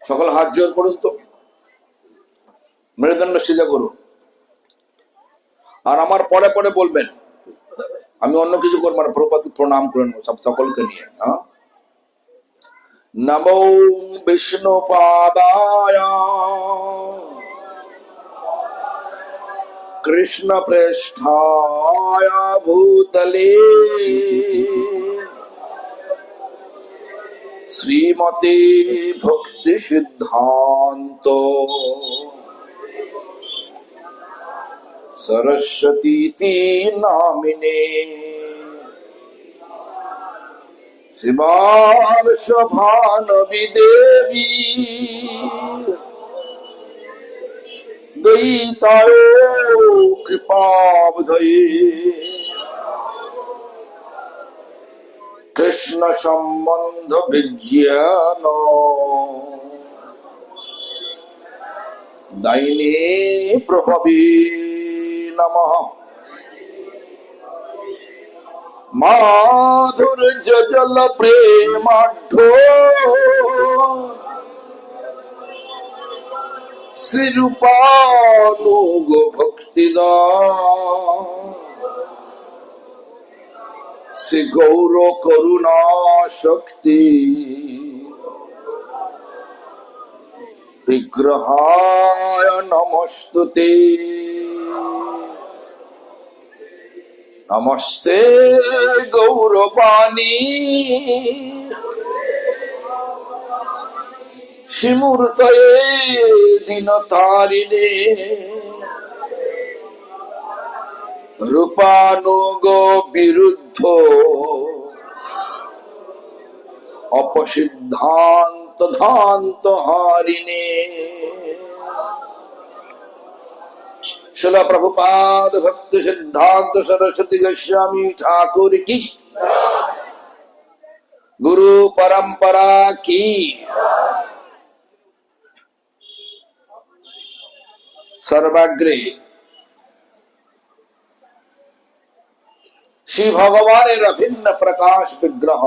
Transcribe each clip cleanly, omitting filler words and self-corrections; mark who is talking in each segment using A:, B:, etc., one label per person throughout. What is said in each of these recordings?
A: সকল হাত জোর করুন তো, মেরুদণ্ড সিধা করুন। আর আমার পরে পরে বলবেন, আমি অন্য কিছু করবো না, প্রভুপাদকে প্রণাম করে নেব সকলকে নিয়ে। হ্যাঁ, নমো বিষ্ণু পাদায় কৃষ্ণ প্রেষ্ঠায় ভূতলে শ্রীমতে ভক্তি সিদ্ধান্ত सरस्वती नामिने शिवार्षभानवि देवी दयितायो कृपाब्धये कृष्ण संबंध विज्ञान दायिने प्रभवे नमः। माधुर्य जल प्रेमाढ्यो श्रीरूपानुग भक्तिदा श्री गौर करुणा शक्ति विग्रहाय नमस्तुते। नमस्ते गौरवाणी श्रीमूर्तये दीनतारिणे रूपानुग विरुद्ध अपसिद्धांत धांत हारिणे। श्रील प्रभुपाद भक्ति सिद्धांत सरस्वती गोस्वामी ठाकुर की, गुरु परंपरा की। सर्वाग्रे श्री भगवान अभिन्न प्रकाश विग्रह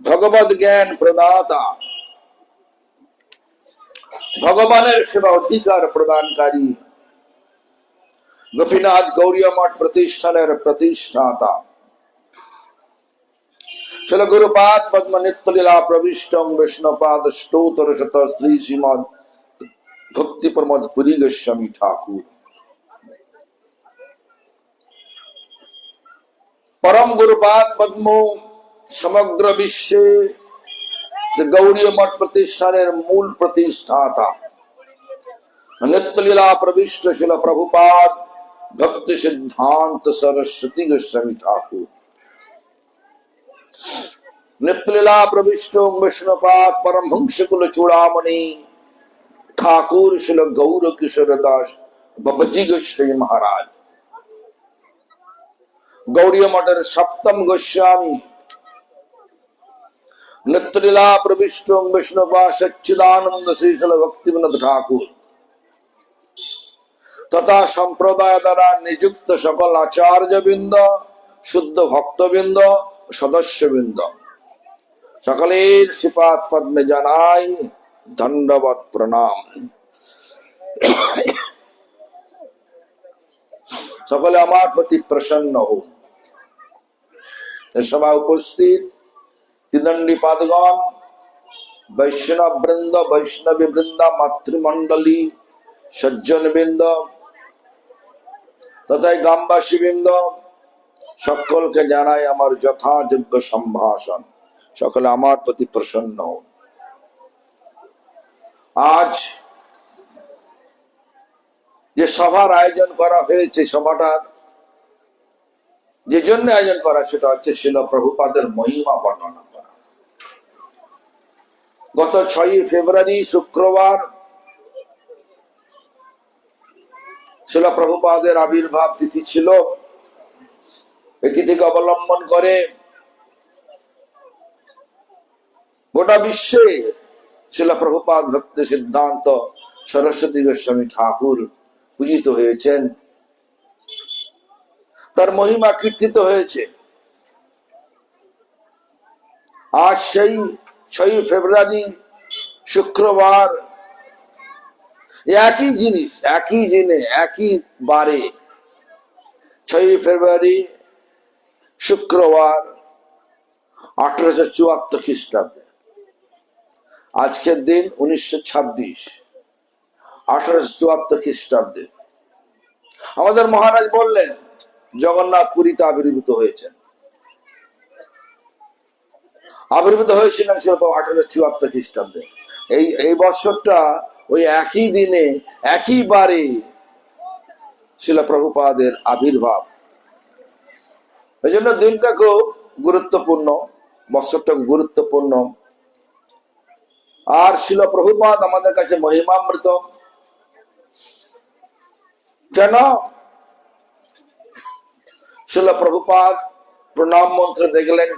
A: भगवद ज्ञान प्रदाता भगवाনের সেবা অধিকার প্রদানকারী গোপীনাথ গৌড়ীয় মঠ প্রতিষ্ঠানের প্রতিষ্ঠাতা শ্রীল গুরুপাদ পদ্ম নিত্যলীলা প্রবিষ্টং বৈষ্ণবপাদ স্তোত্র শত শ্রী শ্রীমদ ভক্তি প্রমোদ পুরী গোস্বামী ঠাকুর। परम गुरुपाद पद्म समग्र विश्व गौड़ीय मठ प्रतिष्ठान मूल प्रतिष्ठाता नित्यलीला प्रविष्ट शिल प्रभुपाद भक्ति सिद्धांत सरस्वती गोस्वामी ठाकुर। नित्यलीला प्रविष्ट वैष्णवपाद परमहंस कुल चूड़ामणि ठाकुर शिल गौर किशोर दास बाबाजी गोस्वामी महाराज। गौड़ीय मठेर सप्तम गोस्वामी नित्यलीला प्रविष्ट वैष्णवपाद सच्चिदानंद श्रीशैल भक्तिविनोद ठाकुर तथा संप्रदाय द्वारा नियुक्त सकल आचार्यवृंद शुद्ध भक्तवृंद सदस्यवृंद सकलेर श्रीपाद पद्मे जानाई दंडवत प्रणाम। सकले आमार प्रति प्रसन्न हो। सभा उपस्थित त्रिदंडी पादगण वैष्णव वृंद वैष्णवी वृंदा मातृमंडली सज्जन वृंद तथा ग्रामवासी वृंद सकल के जानाई आमार यथायोग्य सम्भाषण। सकले आमार प्रति प्रसन्न हो। आज যে সভার আয়োজন করা হয়েছে, সভাটার যে জন্য আয়োজন করা সেটা হচ্ছে শিল প্রভুপাদের মহিমা বর্ণনা করা। গত 6 ফেব্রুয়ারি শুক্রবার শিল প্রভুপাদের আবির্ভাব তিথি ছিল। এই তিথিকে অবলম্বন করে গোটা বিশ্বে শিল প্রভুপাদ ভক্তি সিদ্ধান্ত সরস্বতী গোস্বামী ঠাকুর পূজিত হয়েছেন, তার মহিমা কীর্তিত হয়েছে। আজ সেই 6 ফেব্রুয়ারি শুক্রবার একই জিনিস, একই দিনে, একই বারে, 6 ফেব্রুয়ারি শুক্রবার 1874 খ্রিস্টাব্দে। আজকের দিন 1926, 1874 খ্রিস্টাব্দে আমাদের মহারাজ বললেন জগন্নাথ পুরীতে আবির্ভূত হয়েছেন। আবির্ভূত হয়েছিলেন 1874 খ্রিস্টাব্দে। এই বৎসরটা ওই একই দিনে একই বারে শিল প্রভুপাদের আবির্ভাব। এই জন্য দিনটা খুব গুরুত্বপূর্ণ, বৎসরটা গুরুত্বপূর্ণ। আর শিল প্রভুপাদ আমাদের কাছে মহিমামৃত। কেন? শিল প্রভুপাদ প্রণাম মন্ত্রে দেখলেন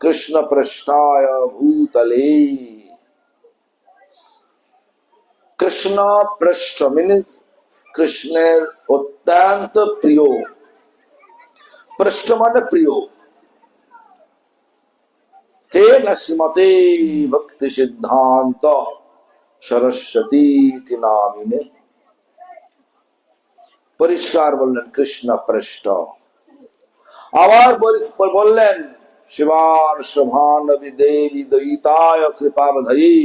A: কৃষ্ণ পৃষ্ঠায় ভূতলে। কৃষ্ণ পৃষ্ঠ মিনস কৃষ্ণের অত্যন্ত প্রিয়, পৃষ্ঠ মানে প্রিয়। তেন স্মতে ভক্তি সিদ্ধান্ত সরস্বতী নামিনে। পরিষ্কার বললেন কৃষ্ণ পৃষ্ঠ। আবার বললেন শিবার শোভানবী দেবী দয়িতায় কৃপাবধয়ী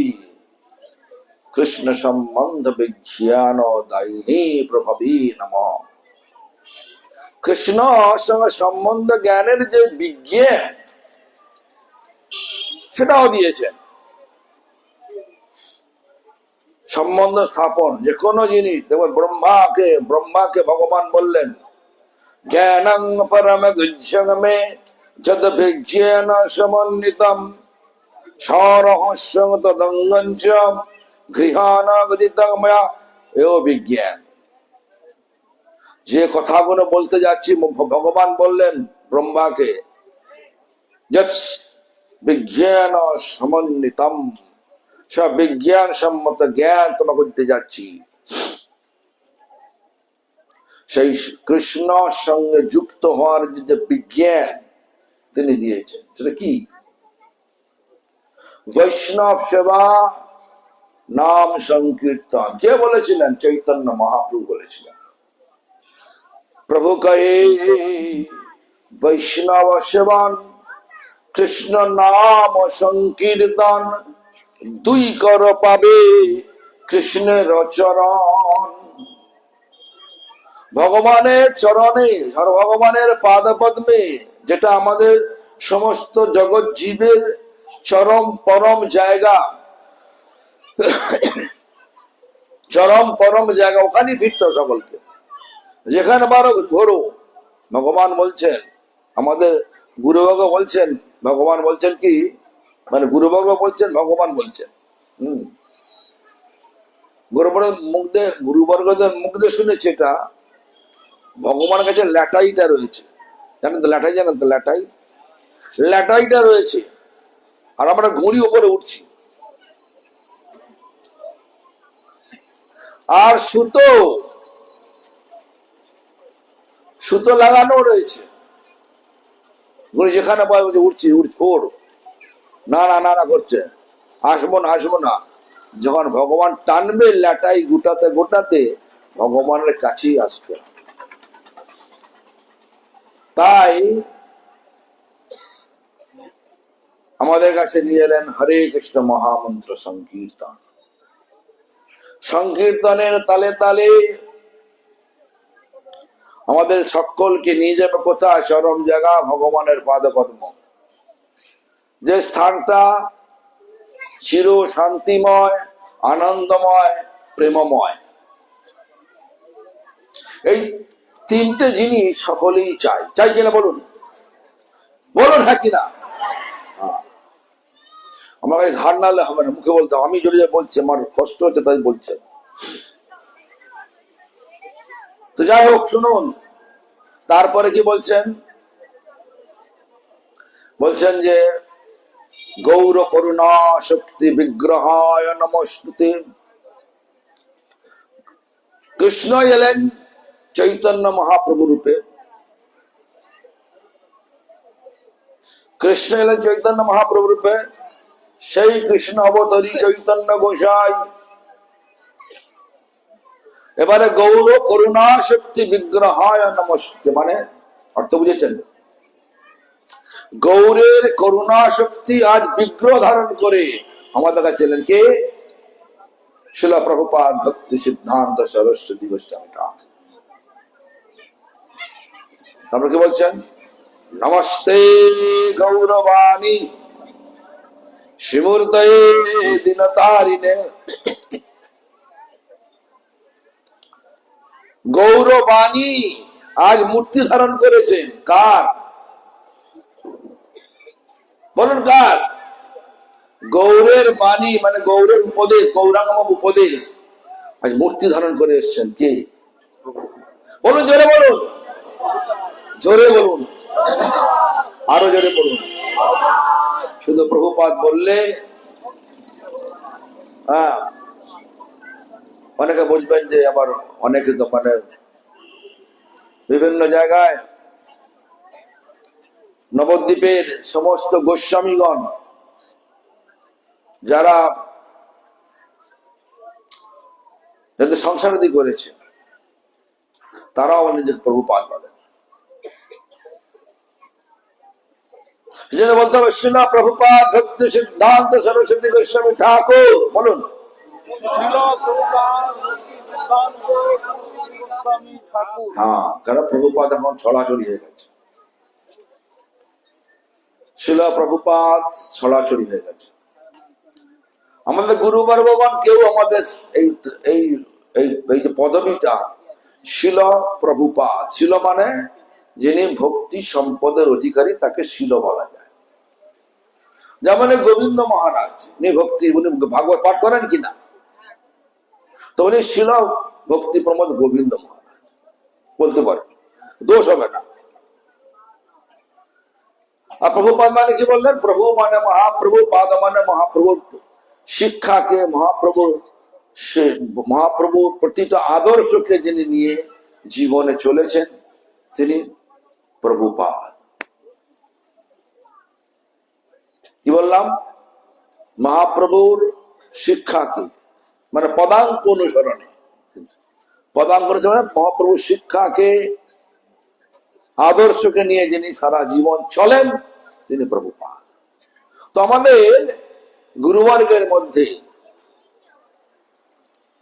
A: কৃষ্ণ সম্বন্ধ বিজ্ঞান দায়িনী প্রভবী নমঃ। কৃষ্ণ সঙ্গে সম্বন্ধ জ্ঞানের যে বিজ্ঞান সেটাও দিয়েছেন। সম্বন্ধ স্থাপন যে কোনো জিনিস, যেমন ব্রহ্মাকে ভগবান বললেন জ্ঞানং পরম গুহ্যমে যদ বিজ্ঞান সমন্বিতম সরহস্যং তদঙ্গং চ গৃহানাগদিতং ময়া। এও বিজ্ঞান। যে কথাগুলো বলতে যাচ্ছি ভগবান বললেন ব্রহ্মাকে যৎ বিজ্ঞান সমন্বিতম, সব বিজ্ঞান সম্মত জ্ঞান তোমাকে দিতে যাচ্ছি। সেই কৃষ্ণ সঙ্গে যুক্ত হওয়ার যে বিজ্ঞান তিনি দিয়েছেন সেটা কি? বৈষ্ণব সেবা, নাম সংকীর্তন। কে বলেছিলেন? চৈতন্য মহাপ্রভু বলেছিলেন। প্রভু কহে বৈষ্ণব সেবন কৃষ্ণ নাম সংকীর্তন, দুই কর পাবে কৃষ্ণের চরণ। ভগবানের চরণে, ভগবানের পাদ পদ্মে, যেটা আমাদের সমস্ত জগৎ জীবের চরম পরম জায়গা, চরম পরম জায়গা, ওখানে ফিরতে সকলকে। যেখানে পারো ঘোরো। ভগবান বলছেন, আমাদের গুরুবর্গ বলছেন, ভগবান বলছেন কি, মানে গুরুবর্গ বলছেন, ভগবান বলছেন। গুরুবর্গদের মুখ দিয়ে শুনেছি এটা। ভগবানের কাছে ল্যাটাইটা রয়েছে, জানেন তো? ল্যাটাই জানেন তো? ল্যাটাইটা রয়েছে, আর আমরা ঘুড়ি উপরে উঠছি। আর সুতো লাগানো রয়েছে। ঘুড়ি যেখানে পায় উঠছি, ওর না না না না করছে, আসবো না। যখন ভগবান টানবে ল্যাটাই গোটাতে গোটাতে ভগবানের কাছেই আসবে। তাই আমাদের কাছে নিয়ে এলেন হরে কৃষ্ণ মহামন্ত্র সংকীর্তন। সংকীর্তনের তালে তালে আমাদের সকলকে নিয়ে যাবে কোথায়? চরম জায়গা, ভগবানের পাদপদ্ম। যে স্থানটা চির শান্তিময়, আনন্দময়, প্রেমময়। এই তিনটে জিনিস সকলেই চাই কিনা বলুন? হ্যাঁ কিনা? আমাকে ঘাড় নাড়লে হবে না, মুখে বলতে হবে। আমি জড়িয়ে বলছি, আমার কষ্ট হচ্ছে তাই বলছেন। তো যাই হোক, শুনুন তারপরে কি বলছেন। বলছেন যে গৌর করুণা শক্তি বিগ্রহায় নমস্তুতে। কৃষ্ণ এলেন চৈতন্য মহাপ্রভু রূপে। কৃষ্ণ এলেন চৈতন্য মহাপ্রভু রূপে। সেই কৃষ্ণ অবতারী চৈতন্য গোসাই এবারে গৌর করুণা শক্তি বিগ্রহায় নমস্তে, মানে অর্থ বুঝেছেন? গৌরের করুণা শক্তি আজ বিগ্রহ ধারণ করে আমাদের কাছে এলেন কে? শিলা প্রভুপাদ ভক্তি সিদ্ধান্ত সরস্বতী গোস্বামী ঠাকুর। তারপর কি বলছেন? নমস্তে গৌরবাণী শিমূর্তয়ে দীনতারিণে। গৌরবাণী আজ মূর্তি ধারণ করেছেন। কার? বলুন কার? গৌরের বাণী মানে গৌরের উপদেশ, গৌরাঙ্গম উপদেশ আজ মূর্তি ধারণ করে এসছেন কে? বলুন, জোরে বলুন, জোরে বলুন, আরো জোরে বলুন। শুধু প্রভুপাদ বললে হ্যাঁ, অনেকে বলবেন যে আবার অনেকে তো মানে বিভিন্ন জায়গায় নবদ্বীপের সমস্ত গোস্বামীগণ যারা যাদের সংসারাদি করেছে তারাও নিজের প্রভুপাদ বলেন। বলতে হবে শিলা প্রভুপাদ ভক্তি সিদ্ধান্ত সরস্বতী গোস্বামী ঠাকুর। বলুন, হ্যাঁ, কারণ প্রভুপাদ এখন ছড়াছড়ি হয়ে গেছে। শিলা প্রভুপাদ ছড়াছড়ি হয়ে গেছে। আমাদের গুরুবর্গগণ কেউ আমাদের এই এই এই যে পদবিটা শিল প্রভুপাদ, শিল মানে যিনি ভক্তি সম্পদের অধিকারী তাকে শিল বলা যায়। যেমন গোবিন্দ মহারাজ, উনি ভক্তি, উনি ভাগবত পাঠ করেন কিনা, তো উনি শিল ভক্তি প্রমোদ গোবিন্দ মহারাজ বলতে পারেন, দোষ হবে না। আর প্রভুপাদ মানে কি বললেন? প্রভু মানে মহাপ্রভু, পাদ মানে মহাপ্রভুর শিক্ষাকে, মহাপ্রভুর প্রতিটা আদর্শকে যিনি নিয়ে জীবনে চলেছেন তিনি প্রভুপাদ। কি বললাম? মহাপ্রভুর শিক্ষাকে মানে পদাঙ্ক অনুসরণে, পদাঙ্ক অনুসরণে মহাপ্রভুর শিক্ষাকে আদর্শকে নিয়ে যিনি সারা জীবন চলেন তিনি প্রভুপাদ। তো আমাদের গুরুবর্গের মধ্যে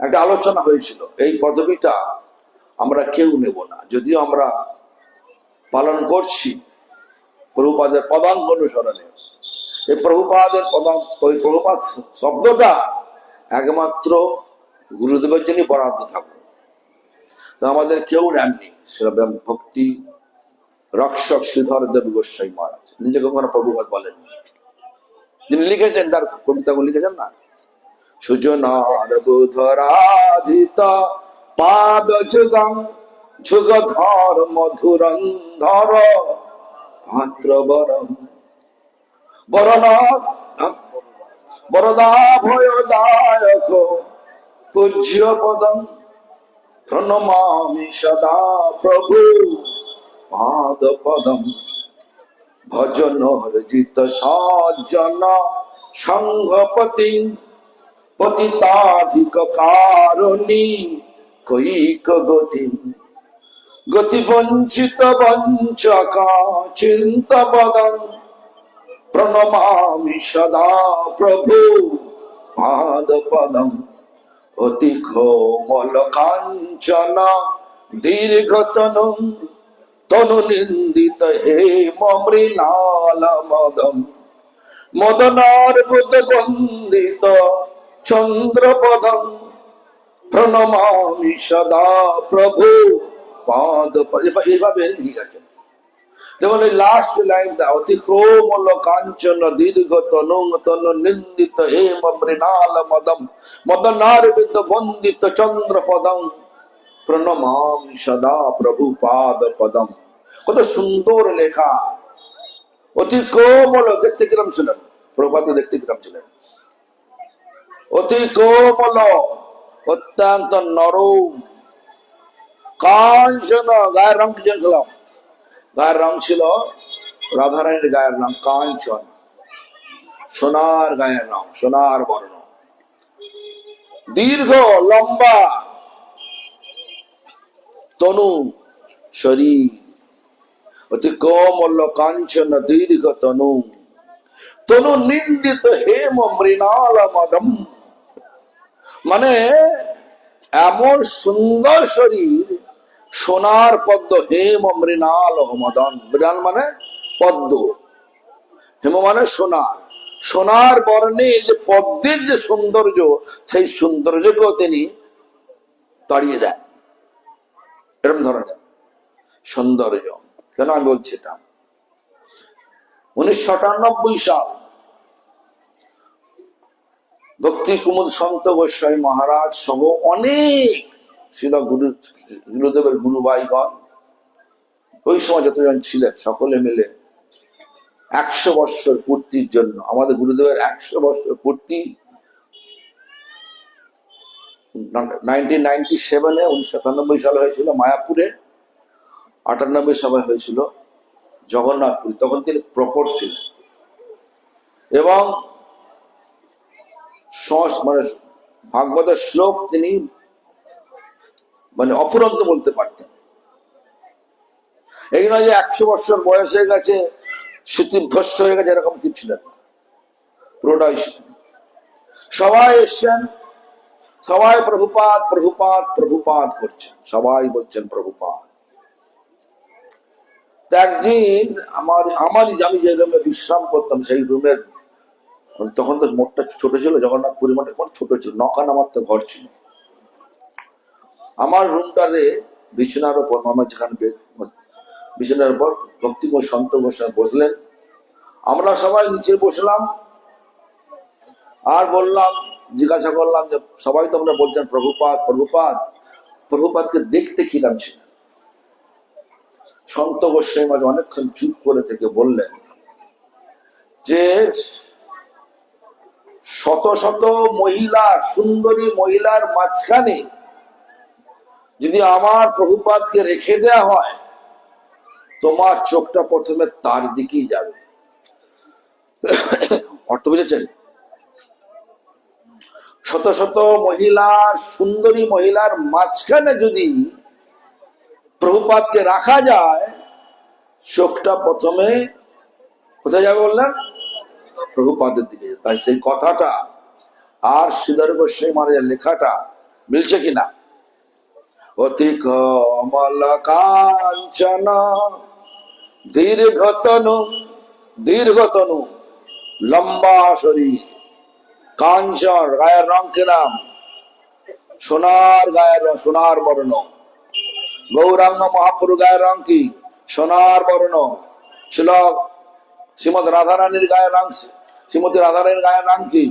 A: একটা আলোচনা হয়েছিল, এই পদবিটা আমরা কেউ নেব না, যদিও আমরা পালন করছি প্রভুপাদের পদাঙ্ক অনুসরণে। এই প্রভুপাদের পদাঙ্ক, ওই প্রভুপাদ শব্দটা একমাত্র গুরুদেবের জন্য বরাদ্দ থাকবে। তো আমাদের কেউ নেননি। ভক্তি রক্ষক শ্রীধর দেব গোস্বামী মহারাজ নিজে কখনো প্রভুপাদ বলেন, যিনি লিখেছেন, তার কবিতাগুলো লিখেছেন না, সুজনার বুধরাধিত পাদ যুগং যুগধর মধুরন্ধর পাত্র বরম বরনাথ বরদা ভয়দায়ক পূজ্য পদম প্রণমামি সদা প্রভু পাদ পদম ভজন হরিত সজ্জন সংঘপতি পতিতাধিক কারণী কৈক গতি গতি বঞ্চিত বঞ্চকা চিন্তবদং প্রণমামি সদা প্রভু পাদ পদম অতি কোমল কাঞ্চন দীর্ঘতনু তনু নিন্দিত হে মৃণাল মদম মদনার বুধ বন্দিত চন্দ্রপদম প্রণমামি সদা প্রভু পাদ। এইভাবে ঠিক আছে। যেমন এই লাস্ট লাইনটা, অতি কোমল কাঞ্চন দীর্ঘ তনু তনু নিন্দিত হে মৃণাল মদম মদনার বুধ বন্দিত চন্দ্রপদম প্রণমামি সদা প্রভু পাদ পদম। কত সুন্দর লেখা। অতি কোমল, দেখতে কিরম ছিলেন প্রভুপাদ, দেখতে কিরম ছিলেন? অতি কোমল, অত্যন্ত নরম, কাঞ্চন, গায়ের রং কি জানছিলাম? গায়ের রং ছিল রাধারানীর গায়ের নাম কাঞ্চন, সোনার গায়ের রং, সোনার বর্ণ, দীর্ঘ লম্বা তনু শরীর, অতি কোমল কাঞ্চন দীর্ঘ তনু, তনু নিন্দিত হেম মৃণাল মদম, মানে এমন সুন্দর শরীর, সোনার পদ্ম, হেম মৃণাল মদন, মৃণাল মানে পদ্ম, হেম মানে সোনার, সোনার বর্ণের যে পদ্মের যে সৌন্দর্য, সেই সৌন্দর্যকেও তিনি তাড়িয়ে দেন। এরকম ধরনের সৌন্দর্য। কেন আমি বলছি এটা? 1998 সাল ভক্তি কুমুদ সন্ত গোস্বামী মহারাজ সহ অনেক শিল গুরুদেবের গুরুভাইগণ, ওই সময় যতজন ছিলেন, সকলে মিলে 100 বৎসর পূর্তির জন্য, আমাদের গুরুদেবের 100 বৎসর পূর্তি 1997-এ 1997 সালে হয়েছিল মায়াপুরে, 98 সালে হয়েছিল জগন্নাথপুরী। তখন তিনি প্রকট ছিলেন এবং মানে ভাগবতের শ্লোক তিনি মানে অফুরন্ত বলতে পারতেন। এই নয় যে 100 বৎসর বয়স হয়ে গেছে, শ্রুতিভ্রষ্ট হয়ে গেছে, এরকম কিছু ছিলেন। পুরোটাই সবাই এসছেন, সবাই প্রভুপাদ প্রভুপাদ প্রভুপাদ করছেন, সবাই বলছেন প্রভুপাদ। একদিন আমি যে রুমে বিশ্রাম করতাম, সেই রুমের, তখন তো মোটটা ছোট ছিল, জগন্নাথ পুরী মঠটা ছোট ছিল, নখান আমার তো ঘর ছিল। আমার রুমটাতে বিছানার উপর, আমার যেখানে বিছানার উপর ভক্তি সন্ত গোস্বামী বসলেন, আমরা সবাই নিচে বসলাম, আর বললাম, জিজ্ঞাসা করলাম যে সবাই তো আমরা বলছেন প্রভুপাদ প্রভুপাদ, প্রভুপাদকে দেখতে কিরাম ছিল? সন্ত গোস্বামী মাঝে অনেকক্ষণ চুপ করে থেকে বললেন যে শত শত মহিলা, সুন্দরী মহিলার মাঝখানে যদি আমার প্রভুপাদকে রেখে দেয়া হয়, তোমার চোখটা প্রথমে তার দিকেই যাবে। অর্থ বুঝেছেন? শত শত মহিলার, সুন্দরী মহিলার মাঝখানে যদি প্রভুপাদকে রাখা যায়, চোখটা প্রথমে কোথায় যাবে বললেন? প্রভুপাদের দিকে। তাই সেই কথাটা আর শ্রীধর গোস্বামী মহারাজের লেখাটা মিলছে কিনা? অতি কমল কাঞ্চন দীর্ঘতনু, দীর্ঘতনু লম্বা শরীর, কাঞ্চন গায়ের রং কি নাম? সোনার গায়ের রং, সোনার বর্ণ। গৌরাঙ্গ মহাপ্রভু গায়ের রং কি? সোনার বর্ণ। শ্রীমদ রাধারানীর গায়ের রং, শ্রীমতী রাধারানীর গায়ের রং কি?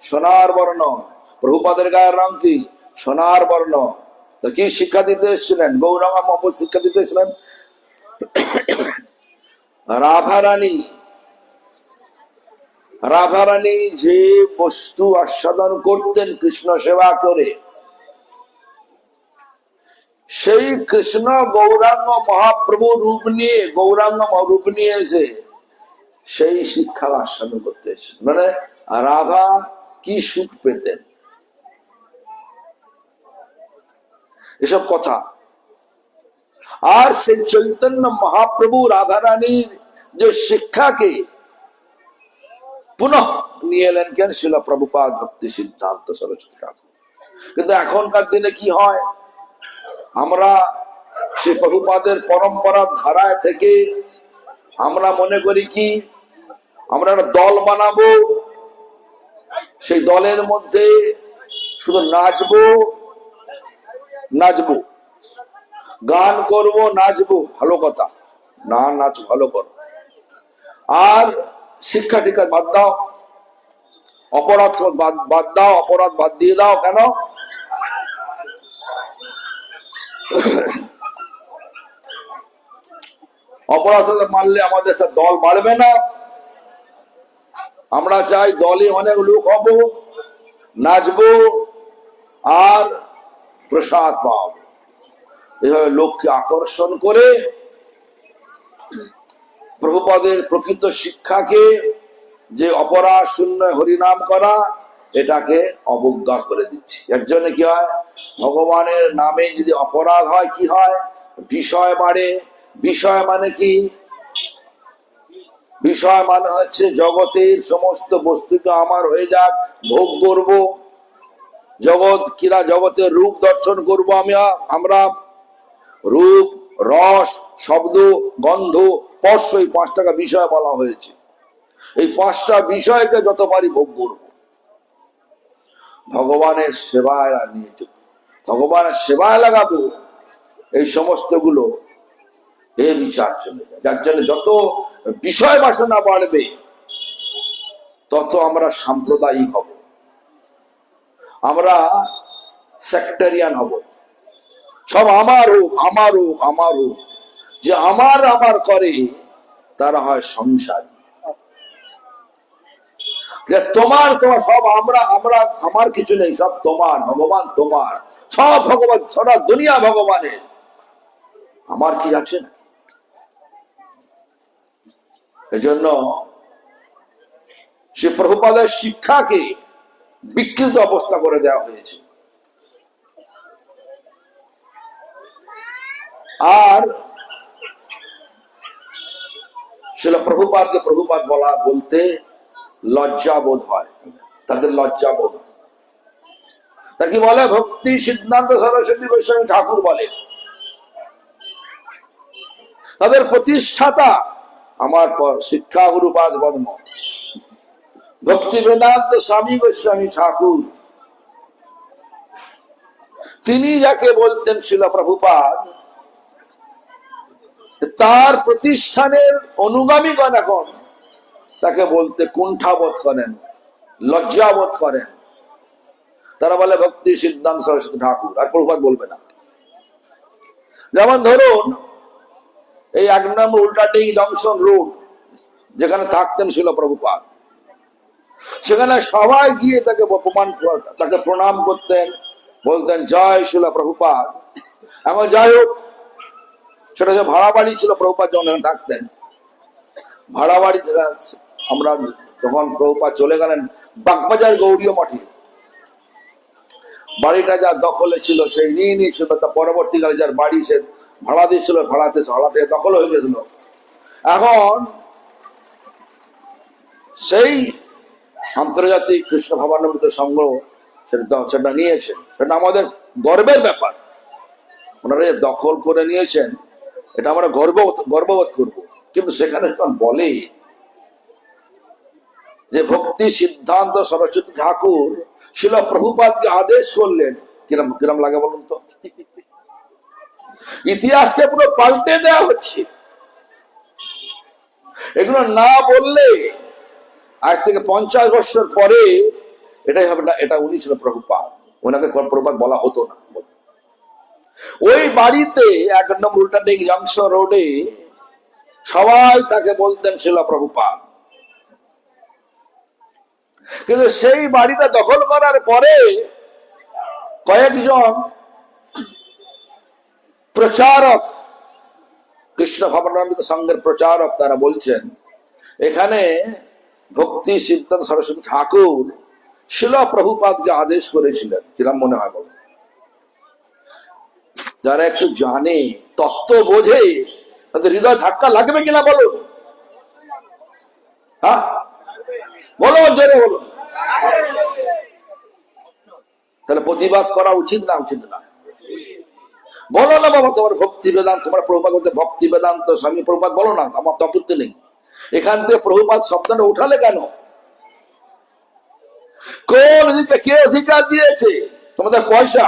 A: সোনার বর্ণ। প্রভুপাদের গায়ের রং কি? সোনার বর্ণ। তো কি শিক্ষা দিতে এসেছিলেন? গৌরাঙ্গ মহাপ্রভু শিক্ষা দিতে এসেছিলেন রাধারানী, রাধারানী যে বস্তু আস্বাদন করতেন কৃষ্ণ সেবা করে, সেই কৃষ্ণ গৌরাঙ্গ মহাপ্রভু রূপ নিয়ে, গৌরাঙ্গ রূপ নিয়ে এসে সেই শিক্ষা আস্বাদন করতে এসেছেন। মানে রাধা কি সুখ পেতেন, এসব কথা। আর সেই চৈতন্য মহাপ্রভু রাধারানীর যে শিক্ষাকে পুনঃ নিয়ে এলেন কেন? শিল প্রভুপাদ ভক্তি সিদ্ধান্ত সরস্বতী ঠাকুর। কিন্তু এখনকার দিনে কি হয়, আমরা সেই প্রভুপাদের পরম্পরার ধারায় থেকে আমরা মনে করি কি, আমরা একটা দল বানাবো, সেই দলের মধ্যে শুধু নাচবো, নাচবো, গান করব, নাচবো, ভালো কথা, না নাচ ভালো করো, আর শিক্ষা টিকা বাদ দাও, অপরাধ বাদ দাও, অপরাধ বাদ দিয়ে দাও। কেন? অপরাধ মানলে আমাদের দল বাড়বে না। আমরা চাই দলে অনেক লোক হব, নাচবো আর প্রসাদ পাব। এভাবে লোককে আকর্ষণ করে প্রভুপাদের প্রকৃত শিক্ষাকে যে অপরাধ শূন্য হরিনাম করা, এটাকে অবজ্ঞা করে দিচ্ছি। এর জন্য কি হয়, ভগবানের নামে যদি অপরাধ হয় কি হয়, বিষয় বাড়ে। বিষয় মানে কি, বিষয় মানে হচ্ছে জগতের সমস্ত বস্তুকে আমার হয়ে যাক, ভোগ করব, জগৎ কিনা জগতের রূপ দর্শন করব আমরা। রূপ, রস, শব্দ, গন্ধ, স্পর্শ, এই 5টা বিষয় বলা হয়েছে। এই 5টা বিষয়কে যত পারি ভোগ করব। ভগবানের সেবায় নিয়ে ভগবানের সেবায় লাগাবো, এই সমস্ত গুলো এ বিচার চলে যায়। যার জন্য যত বিষয় বাসনা বাড়বে তত আমরা সাম্প্রদায়িক হব, আমরা সেক্টারিয়ান হব। সব আমার হোক, আমার হোক, আমার হোক। যে আমার আমার করে তারা হয় সংসারী। যে তোমার তোমার সব আমরা আমরা আমার কিছু নেই, সব তোমার, ভগবান তোমার, সব ভগবান, সারা দুনিয়া ভগবানের, আমার কি আছে না। এজন্য সে প্রভুপাদের শিক্ষাকে বিকৃত অবস্থা করে দেওয়া হয়েছে। আর সেটা প্রভুপাদকে প্রভুপাদ বলতে লজ্জা বোধ হয়, তাদের লজ্জা বোধ হয়। তা কি বলে, ভক্তি সিদ্ধান্ত সরস্বতী গোস্বামী ঠাকুর বলে, তাদের প্রতিষ্ঠাতা আমার পর শিক্ষা গুরুপাদ বর্ম ভক্তি বেদান্ত স্বামী গোস্বামী ঠাকুর, তিনি যাকে বলতেন শিল প্রভুপাদ, তার প্রতিষ্ঠানের অনুগামীগণ এখন তাকে বলতে কুণ্ঠাবোধ করেন, লজ্জাবোধ করেন। তারা বলে ভক্তি সিদ্ধান্ত সরস্বতী ঠাকুর, আর প্রভুপাদ বলবে না। যেমন ধরুন এই 1 নম্বর উল্টাডিহি জংশন রোড যেখানে থাকতেন শিল প্রভুপাদ, সেখানে সবাই গিয়ে তাকে তাকে প্রণাম করতেন, বলতেন জয় শিল প্রভুপাদ। এখন যাই হোক, সেটা যে ভাড়া বাড়ি ছিল প্রভুপাদ যখন থাকতেন, ভাড়া বাড়ি থেকে আমরা যখন প্রভুপাদ চলে গেলেন বাগবাজার গৌড়ীয় মঠে, বাড়িটা যা দখলে ছিল সেই নিয়ে নিয়েছিল। তা পরবর্তীকালে যার বাড়ি সে ভাড়া দিয়েছিল, ভাড়াতে দখল হয়ে গেছিল। এখন সেই আন্তর্জাতিক কৃষ্ণ ভাবানন্দ সংঘ সেটা নিয়েছেন, সেটা আমাদের গর্বের ব্যাপার। ওনারা যে দখল করে নিয়েছেন, এটা আমরা গর্ববোধ করবো। কিন্তু সেখানে বলে যে ভক্তি সিদ্ধান্ত সরস্বতী ঠাকুর শিল প্রভুপাদকে আদেশ করলেন, কিরম কিরম লাগে বলুন তো। ইতিহাসকে পুরো পাল্টে দেওয়া হচ্ছে। এগুলো না বললে আজ থেকে 50 বছর পরে এটাই হবে না, এটা উনি ছিল প্রভুপাদ, ওনাকে প্রভুপাদ বলা হতো না। ওই বাড়িতে 1 নম্বর উল্টাডিহি জংশন রোডে সবাই তাকে বলতেন শিল প্রভুপাদ। কিন্তু সেই বাড়িটা দখল করার পরে কয়েকজন প্রচারক, কৃষ্ণ ভাবানন্দ সংঘের প্রচারক, তারা বলছেন এখানে ভক্তি সিদ্ধান্ত সরস্বতী ঠাকুর শিল প্রভুপাদকে আদেশ করেছিলেন। কিরম মনে হয় বলুন? যারা একটু জানে, তত্ত্ব বোঝে, তাদের হৃদয় ধাক্কা লাগবে কিনা বলুন? হ্যাঁ বলো, জোরে বলুন। তাহলে প্রতিবাদ করা উচিত না উচিত না? বলো না বাবা, তোমার ভক্তি বেদান্ত, তোমার প্রভুপাদ বলতে ভক্তি বেদান্ত স্বামী প্রভুপাদ বলো না, আমার তো আপত্তি নেই। এখান থেকে প্রভুপাদ শব্দটা উঠালে কেন? কোন অধিকার, কে অধিকার দিয়েছে? তোমাদের পয়সা,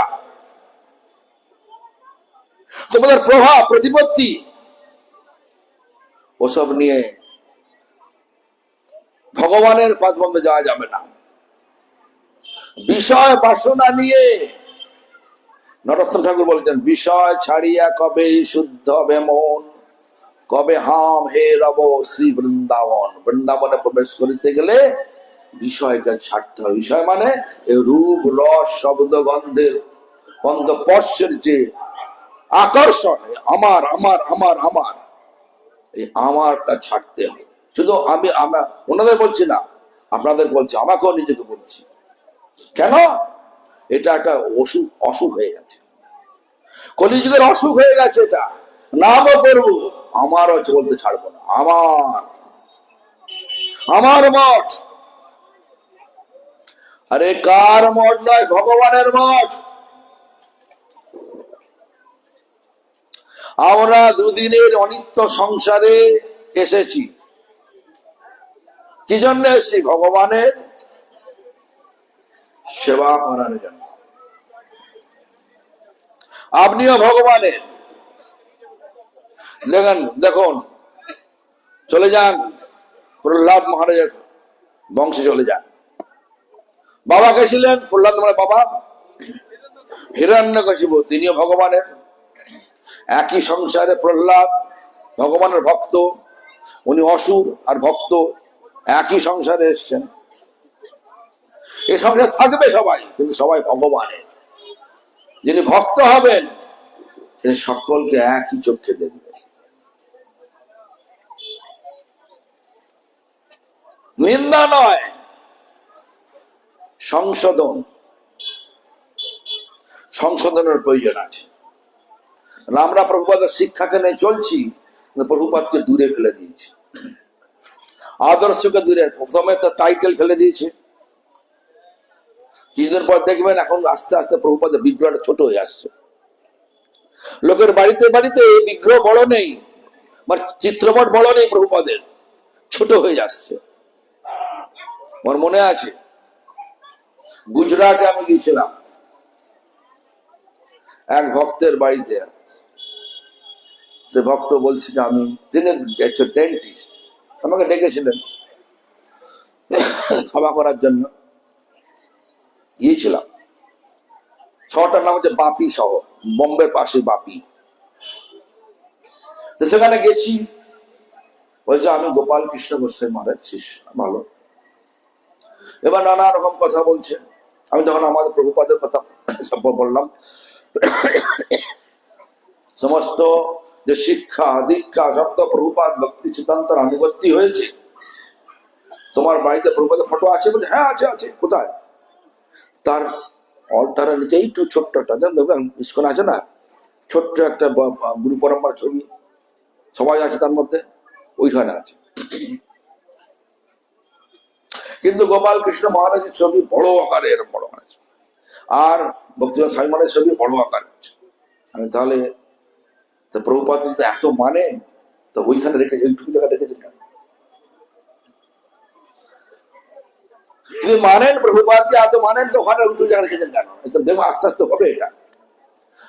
A: তোমাদের প্রভাব প্রতিপত্তি, ওসব নিয়ে ভগবানের পথ বন্ধে যাওয়া যাবে না। বিষয় বাসনা নিয়ে নরোত্তম ঠাকুর বলতেন, বিষয় ছাড়িয়া কবে শুদ্ধ হবে মন, কবে হাম হে রব শ্রী বৃন্দাবন। বৃন্দাবনে প্রবেশ করিতে গেলে বিষয়কে ছাড়তে হবে। বিষয় মানে রূপ, রস, শব্দ, গন্ধের গন্ধ, স্পর্শের যে আকর্ষণ, আমার আমার আমার আমার, এই আমারটা ছাড়তে হবে। শুধু আমরা ওনাদের বলছি না, আপনাদের বলছি, আমাকেও নিজেকে বলছি। কেন? এটা একটা অসুখ হয়ে গেছে, কলিযুগের অসুখ হয়ে গেছে। এটা নামও করবো, আমারও বলতে ছাড়বো না। আমার মঠ। আরে কার মঠ নয়, ভগবানের মঠ। আমরা দুদিনের অনিত্য সংসারে এসেছি, কি জন্য এসেছি? ভগবানের সেবা করার জন্য। আপনিও ভগবানের। দেখুন, চলে যান প্রহ্লাদ মহারাজের বংশে, চলে যান। বাবা কে ছিলেন? প্রহ্লাদ মহারাজ বাবা হিরণ্যকশিপু, তিনিও ভগবানের। একই সংসারে প্রহ্লাদ ভগবানের ভক্ত, উনি অসুর আর ভক্ত, একই সংসারে এসছেন। এই সংসারে থাকবে সবাই, কিন্তু সবাই ভগবানের। যিনি ভক্ত হবেন তিনি সকলকে একই চোখে দেখবেন। নিন্দা নয়, সংশোধনের প্রয়োজন আছে। আমরা প্রভুপাদের শিক্ষাকে নিয়ে চলছি, প্রভুপাদকে দূরে ফেলে দিয়েছি, আদর্শকে দূরে। প্রথমে তো টাইটেল ফেলে দিয়েছে, কিছুদিন পর দেখবেন এখন আস্তে আস্তে প্রভুপাদের বিগ্রহটা ছোট হয়ে আসছে। লোকের বাড়িতে বাড়িতে বিগ্রহ বড় নেই, মানে চিত্রপট বড় নেই, প্রভুপাদের ছোট হয়ে যাচ্ছে। আমার মনে আছে গুজরাটে আমি গিয়েছিলাম এক ভক্তের বাড়িতে। সে ভক্ত বলছে যে তিনি ডেন্টিস্ট, আমাকে ডেকেছিলেন ক্ষমা করার জন্য। গিয়েছিলাম, শহরটার নাম হচ্ছে বাপি শহর, বোম্বের পাশে বাপি। তো সেখানে গেছি, বলছে আমি গোপাল কৃষ্ণ গোস্বামী মহারাজ শিষ্য। ভালো। এবার নানা রকম কথা বলছে। আমি তখন আমাদের প্রভুপাদের কথা সব বললাম, সমস্ত যে শিক্ষা দীক্ষা সব তো প্রভুপাদ ভক্তি সিদ্ধান্তর আনুগত্যি হয়েছে। তোমার বাড়িতে প্রভুপাদের ফটো আছে? বলছে হ্যাঁ আছে। আছে কোথায়? তার অলটারের নিচে একটু ছোট্টটা ইস্কন আছে না, ছোট্ট একটা গুরু পরম্পরা ছবি, সবাই আছে তার মধ্যে, ওইখানে আছে। কিন্তু গোপাল কৃষ্ণ মহারাজের ছবি বড় আকারে, এরকম বড় আছে, আর ভক্তিনাথ স্বামী মহারাজের ছবি বড় আকারে আছে। আমি তাহলে প্রভুপাদ যদি এত মানেন, তো ওইখানে রেখে এইটুকু জায়গা রেখেছেন কেন? যদি মানেন প্রভুপাদকে এত মানেন, তো ওখানে উঁচু জায়গা রেখেছেন কেন? দেখবো আস্তে আস্তে হবে। এটা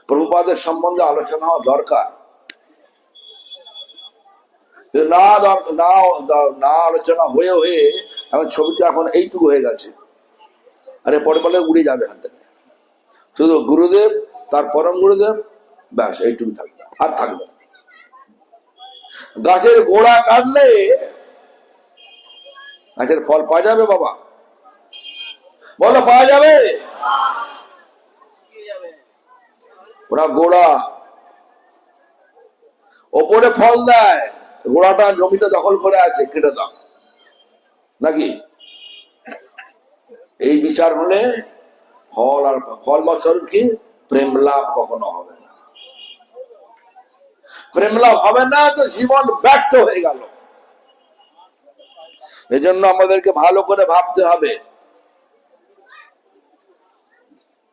A: প্রভুপাদের সম্বন্ধে আলোচনা হওয়া দরকার। না আলোচনা হয়ে হয়ে এখন ছবিটা এখন এইটুকু হয়ে গেছে, আরে পরে বলে উড়ে যাবে হাত থেকে। শুধু গুরুদেব, তার পরম গুরুদেব, ব্যাস এইটুকু থাকবে, আর থাকবে। গাছের গোড়া কাটলে গাছের ফল পাওয়া যাবে? বাবা বলো, পাওয়া যাবে? ওরা গোড়া ওপরে ফল দেয়, গোড়াটা জমিটা দখল করে আছে, কেটে দাও নাকি? এই বিচার হলে ফল আর ফল স্বরূপ কি? প্রেম লাভ কখনো হবে না। প্রেম লাভ হবে না তো জীবন ব্যর্থ হয়ে গেল। এজন্য আমাদেরকে ভালো করে ভাবতে হবে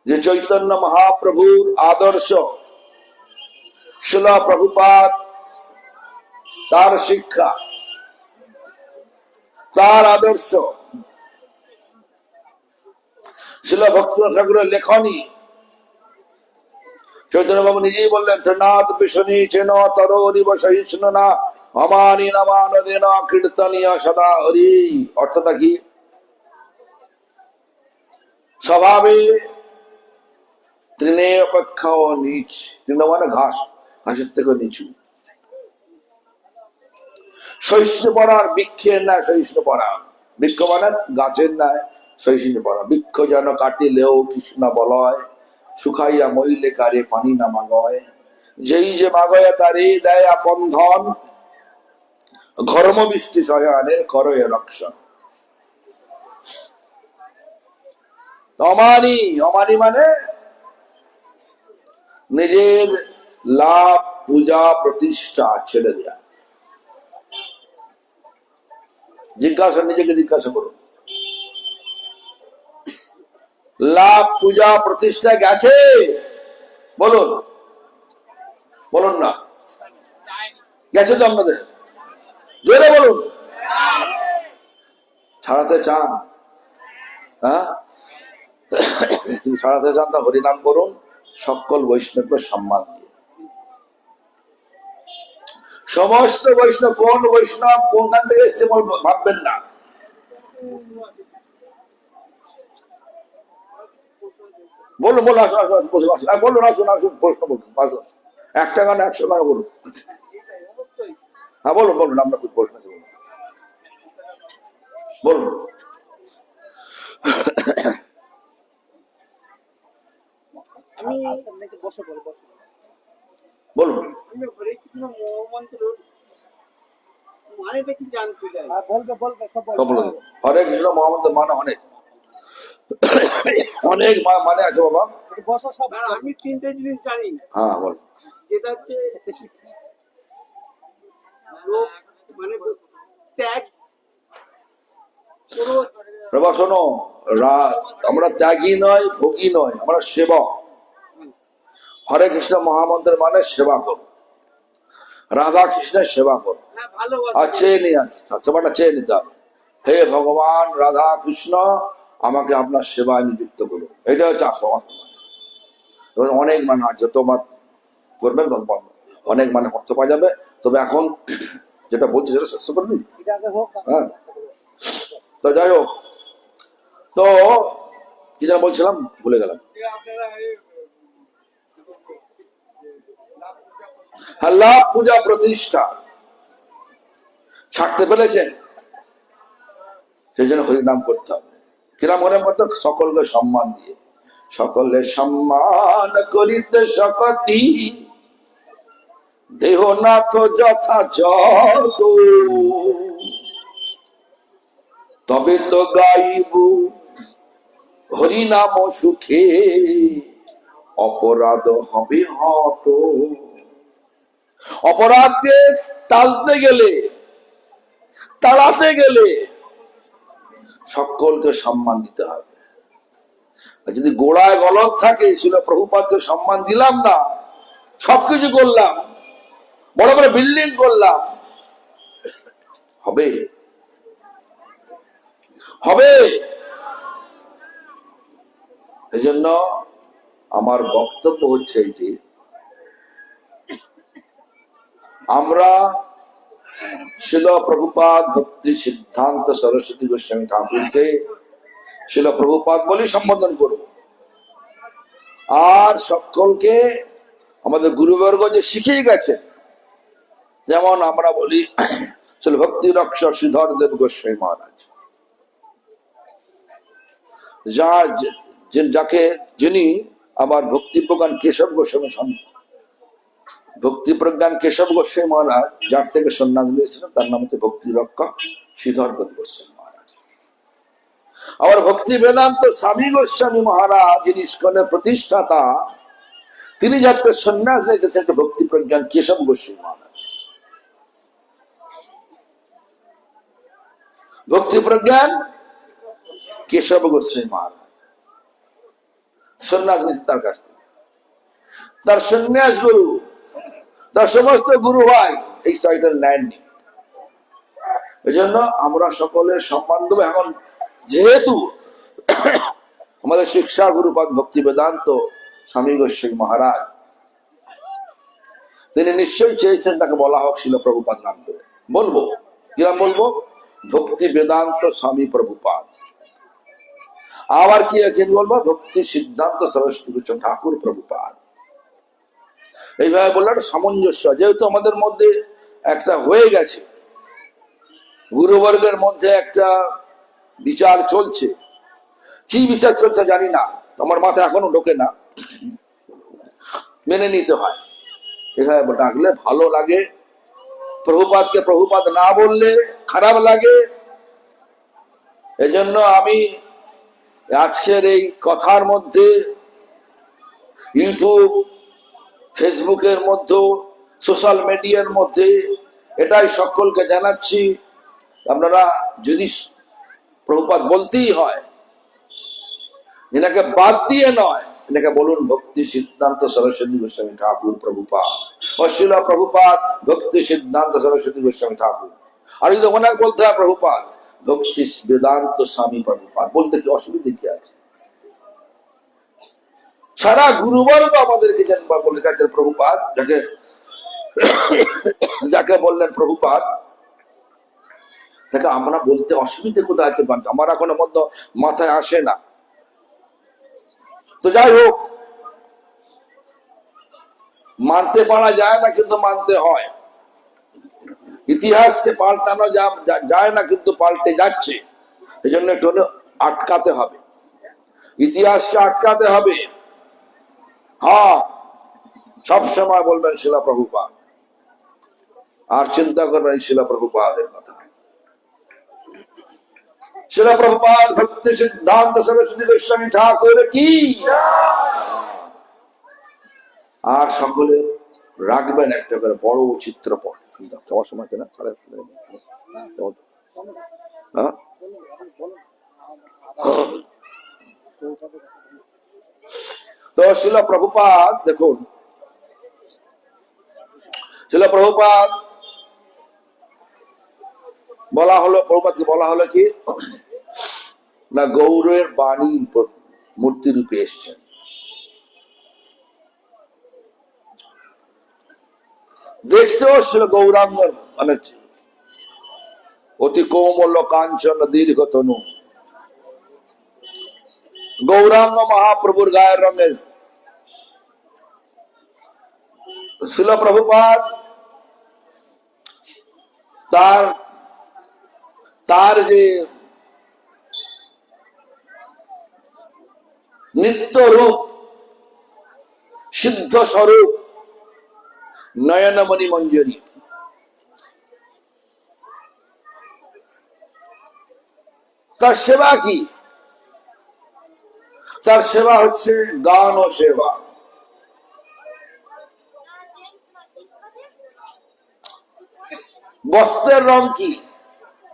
A: যে চৈতন্য মহাপ্রভুর আদর্শ, শিল প্রভুপাদ তার শিক্ষা, তার আদর্শ, শিল ভক্তিনাথ ঠাকুরের লেখনী। চৈতন্য বাবু নিজেই বললেন, ত্রিনাথ বিষ্ণু চেন তরিব সহিষ্ণু না অমানি নামানদেন কীর্তনীয় সদা হরি। অর্থটা কি? স্বভাবে তৃণে অপেক্ষা নিচ, তৃণ মানে ঘাস, ঘাসের থেকে নিচু। সহিষ্ণু পরার, বৃক্ষের ন্যায় সহিষ্ণু পরা। বৃক্ষ মানে গাছের ন্যায় সহিষ্ণু পরা। বৃক্ষ যেন কাটিলেও কৃষ্ণ বলয়, শুকাইয়া মইলে কারে পানি না মাগয়। যেই যে মাগয় তারে দেয় আপন ধন, ঘর্ম বৃষ্টি সয়ানের করয়ে রক্ষণ। অমানি, অমানি মানে নিজের লাভ, পূজা, প্রতিষ্ঠা ছেড়ে দেয়া। নিজেকে জিজ্ঞাসা করুন, লাভ, পূজা, প্রতিষ্ঠা গেছে? বলুন, বলুন না, গেছে তো আপনাদের? জোরে বলুন। ছাড়াতে চান? হ্যাঁ, যদি ছাড়াতে চান তা হরিনাম করুন, সকল বৈষ্ণবকে সম্মান দিয়ে। সমস্ত বৈষ্ণব, কোন বৈষ্ণব কোনখান থেকে এসছে ভাববেন না। বলুন, বলুন, আসুন, আসুন, বসুন, আসুন, বলুন, আসুন, আসুন, প্রশ্ন বলুন, আসুন। 1 টাকা না 100 টাকা বলুন। হ্যাঁ, বলুন, বলুন, আমরা খুব প্রশ্ন বলুন, বলুন। বলুন। হরে কৃষ্ণ মহামন্ত্র মানে অনেক অনেক মানে আছে বাবা।
B: আমি 3টে জিনিস জানি।
A: হ্যাঁ, বল।
B: যেটা হচ্ছে মানে ত্যাগ।
A: বাবা শোনো, আমরা ত্যাগী নয়, ভোগী নয়, আমরা সেবক। হরে কৃষ্ণ মহামন্ত্রের মানে সেবা করো, রাধা কৃষ্ণের সেবা করো। আর চেয়ে নিয়ে আছে, সেবাটা চেয়ে নিতে হবে। হে ভগবান রাধা কৃষ্ণ, আমাকে আপনার সেবায় নিযুক্ত করুন, এটা হচ্ছে আসল। অনেক মানে আছে, তোমার করবেন অনেক মানে অর্থ পাওয়া যাবে। তবে এখন যেটা বলছি সেটা শেষ করবি। হ্যাঁ, তো যাই হোক, তো কি যেন বলছিলাম, ভুলে গেলাম। হ্যাঁ, লাভ, পূজা, প্রতিষ্ঠা ছাড়তে পেরেছেন, সেই জন্য হরিনাম করতে হবে। কিরাম হরিনাম করতে? সকলকে সম্মান দিয়ে। সকলে সম্মান করিতে শকতি, দেহনাথ যথাযথ, তবে তো গাইব হরিনাম সুখে, অপরাধ হবে হত। অপরাধকে টালতে গেলে, তাড়াতে গেলে সকলকে সম্মান দিতে হবে। যদি গোড়ায় গলদ থাকে, ছিল প্রভুপাদকে সম্মান দিলাম না, সবকিছু করলাম, বড় বড় বিল্ডিং করলাম, হবে? হবে? এই জন্য আমার বক্তব্য হচ্ছে যে আমরা শিল প্রভুপাদ ভক্তি সিদ্ধান্ত সরস্বতী গোস্বামী ঠাকুরকে শিল প্রভুপাদ বলে সম্বোধন করব। আর সকলকে আমাদের গুরুবর্গ যে শিখিয়ে গেছে, যেমন আমরা বলি শিল ভক্তি রক্ষ শ্রীধর দেব গোস্বামী মহারাজ, যাকে যিনি আমার ভক্তি প্রজ্ঞান কেশব গোস্বামী, ভক্তি প্রজ্ঞান কেশব গোস্বামী মহারাজ যার থেকে সন্ন্যাস নিয়েছিলেন, তার নাম হচ্ছে ভক্তি রক্ষক শ্রীধর দেব গোস্বামী মহারাজ। আবার ভক্তি বেদান্ত স্বামী গোস্বামী মহারাজ, যিনি ইস্কনের প্রতিষ্ঠাতা, তিনি যার থেকে সন্ন্যাস নিয়েছেন ভক্তি প্রজ্ঞান কেশব গোস্বামী মহারাজ। ভক্তি প্রজ্ঞান কেশব গোস্বামী মহারাজ সন্ন্যাস নিয়েছেন তার কাছ থেকে। তার সন্ন্যাস গুরু, তার সমস্ত গুরু ভাই এই টাইটেল নেননি। এই জন্য আমরা সকলের সম্মান দেবো। এখন যেহেতু আমাদের শিক্ষা গুরুপাদ ভক্তি বেদান্ত স্বামী গোস্বামী মহারাজ, তিনি নিশ্চয়ই চেয়েছেন তাকে বলা হোক শিল প্রভুপাদ নাম ধরে। বলবো কিরাম বলবো? ভক্তি বেদান্ত স্বামী প্রভুপাদ। আবার কি বলবো? ভক্তি সিদ্ধান্ত সরস্বতী গোস্বামী ঠাকুর প্রভুপাদ। এইভাবে বললে একটা সামঞ্জস্য, যেহেতু আমাদের মধ্যে একটা হয়ে গেছে, গুরুবর্গের মধ্যে একটা বিচার চলছে। কি বিচার চলছে জানি না, আমার মাথা এখনো ঢোকে না, মেনে নিতে হয়। এভাবে ডাকলে ভালো লাগে, প্রভুপাদকে প্রভুপাদ না বললে খারাপ লাগে। এজন্য আমি আজকের এই কথার মধ্যে ইউটিউব, ফেসবুকের মধ্যে, সোশ্যাল মিডিয়ার মধ্যে এটাই সকলকে জানাচ্ছি, আপনারা যদি প্রভুপাদ বলতেই হয়, এনাকে বাদ দিয়ে নয়, এনাকে বলুন ভক্তি সিদ্ধান্ত সরস্বতী গোস্বামী ঠাকুর প্রভুপাদ, অশিলা প্রভুপাদ ভক্তি সিদ্ধান্ত সরস্বতী গোস্বামী ঠাকুর। আর যদি ওনার বলতে হয় প্রভুপাদ ভক্তি বেদান্ত স্বামী প্রভুপাদ, বলতে কি অসুবিধা কি আছে? সারা গুরুবর্গ আমাদেরকে বলে গেছেন প্রভুপাদ, যাকে বললেন প্রভুপাদ, তাকে আমরা বলতে অসুবিধে কোথায় আছে? আমার এখনো মধ্যে মাথায় আসে না। তো যাই হোক, মানতে পারা যায় না কিন্তু মানতে হয়। ইতিহাসকে পাল্টানো যায় না কিন্তু পাল্টে যাচ্ছে, এই জন্য একটু আটকাতে হবে, ইতিহাসকে আটকাতে হবে। হ্যাঁ, সবসময় বলবেন শিলা প্রভুপাদ, আর চিন্তা করবেন শিলা প্রভুপাদের কথা। শিলা প্রভুপাদ ভক্তি সিদ্ধান্ত সরস্বতী গোস্বামী ঠাকুর কি। আর সকলে রাখবেন একটা করে বড় চিত্রপট। যাওয়ার সময় কেনা তো শিলা প্রভুপাদ দেখুন, শিলা প্রভুপাদ বলা হলো, প্রভুপাদকে বলা হলো কি না, গৌরের বাণী মূর্তি রূপে এসছেন। দেখতেও ছিল গৌরাঙ্গ, মানে অতি কোমল কাঞ্চন দীর্ঘ তনু, গৌরাঙ্গ মহাপ্রভুর গায়ের রঙের। শিল প্রভুপাদ তার যে নিত্য রূপ, সিদ্ধ স্বরূপ, নয়নমণি মঞ্জরি, তার সেবা কি? তার সেবা হচ্ছে গান ও সেবা। বস্ত্রের রং কি?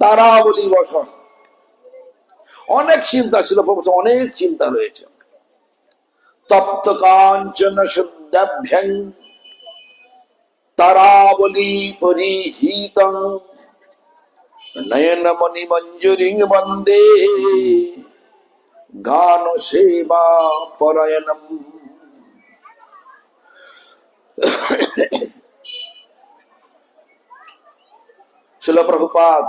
A: তারাবলী বসন। অনেক চিন্তা ছিল, অনেক চিন্তা রয়েছে। তপ্ত কাঞ্চন শুদ্ধাভ্যং তারাবলী পরিহিতং নয়নমণি মঞ্জুরি বন্দে গান সেবা পরায়ণম। শিল প্রভুপাদ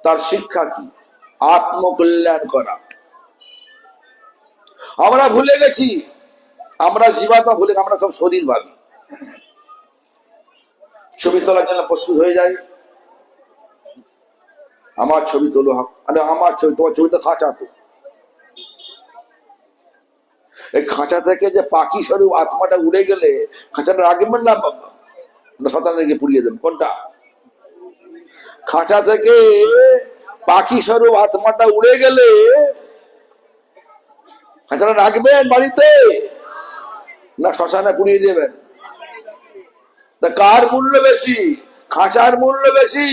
A: তার শিক্ষা কি? আত্মকল্যাণ করা। আমরা ভুলে গেছি, আমরা জীবাত্মা ভুলে, আমরা সব শরীর ভাবি। ছবি তোলার জন্য প্রস্তুত হয়ে যায়, আমার ছবি তোলো, আরে আমার ছবি, তোমার ছবি তো খাঁচা। তো এই খাঁচা থেকে যে পাখি স্বরূপ আত্মাটা উড়ে গেলে খাঁচাটা রাখবেন না, শতানে রেখে পুড়িয়ে দেবেন? কোনটা? খাঁচা থেকে পাখি স্বরূপ আত্মাটা উড়ে গেলে খাঁচাটা রাখবেন বাড়িতে না শ্মশানে পুড়িয়ে দেবেন? তা কার মূল্য বেশি? খাঁচার মূল্য বেশি,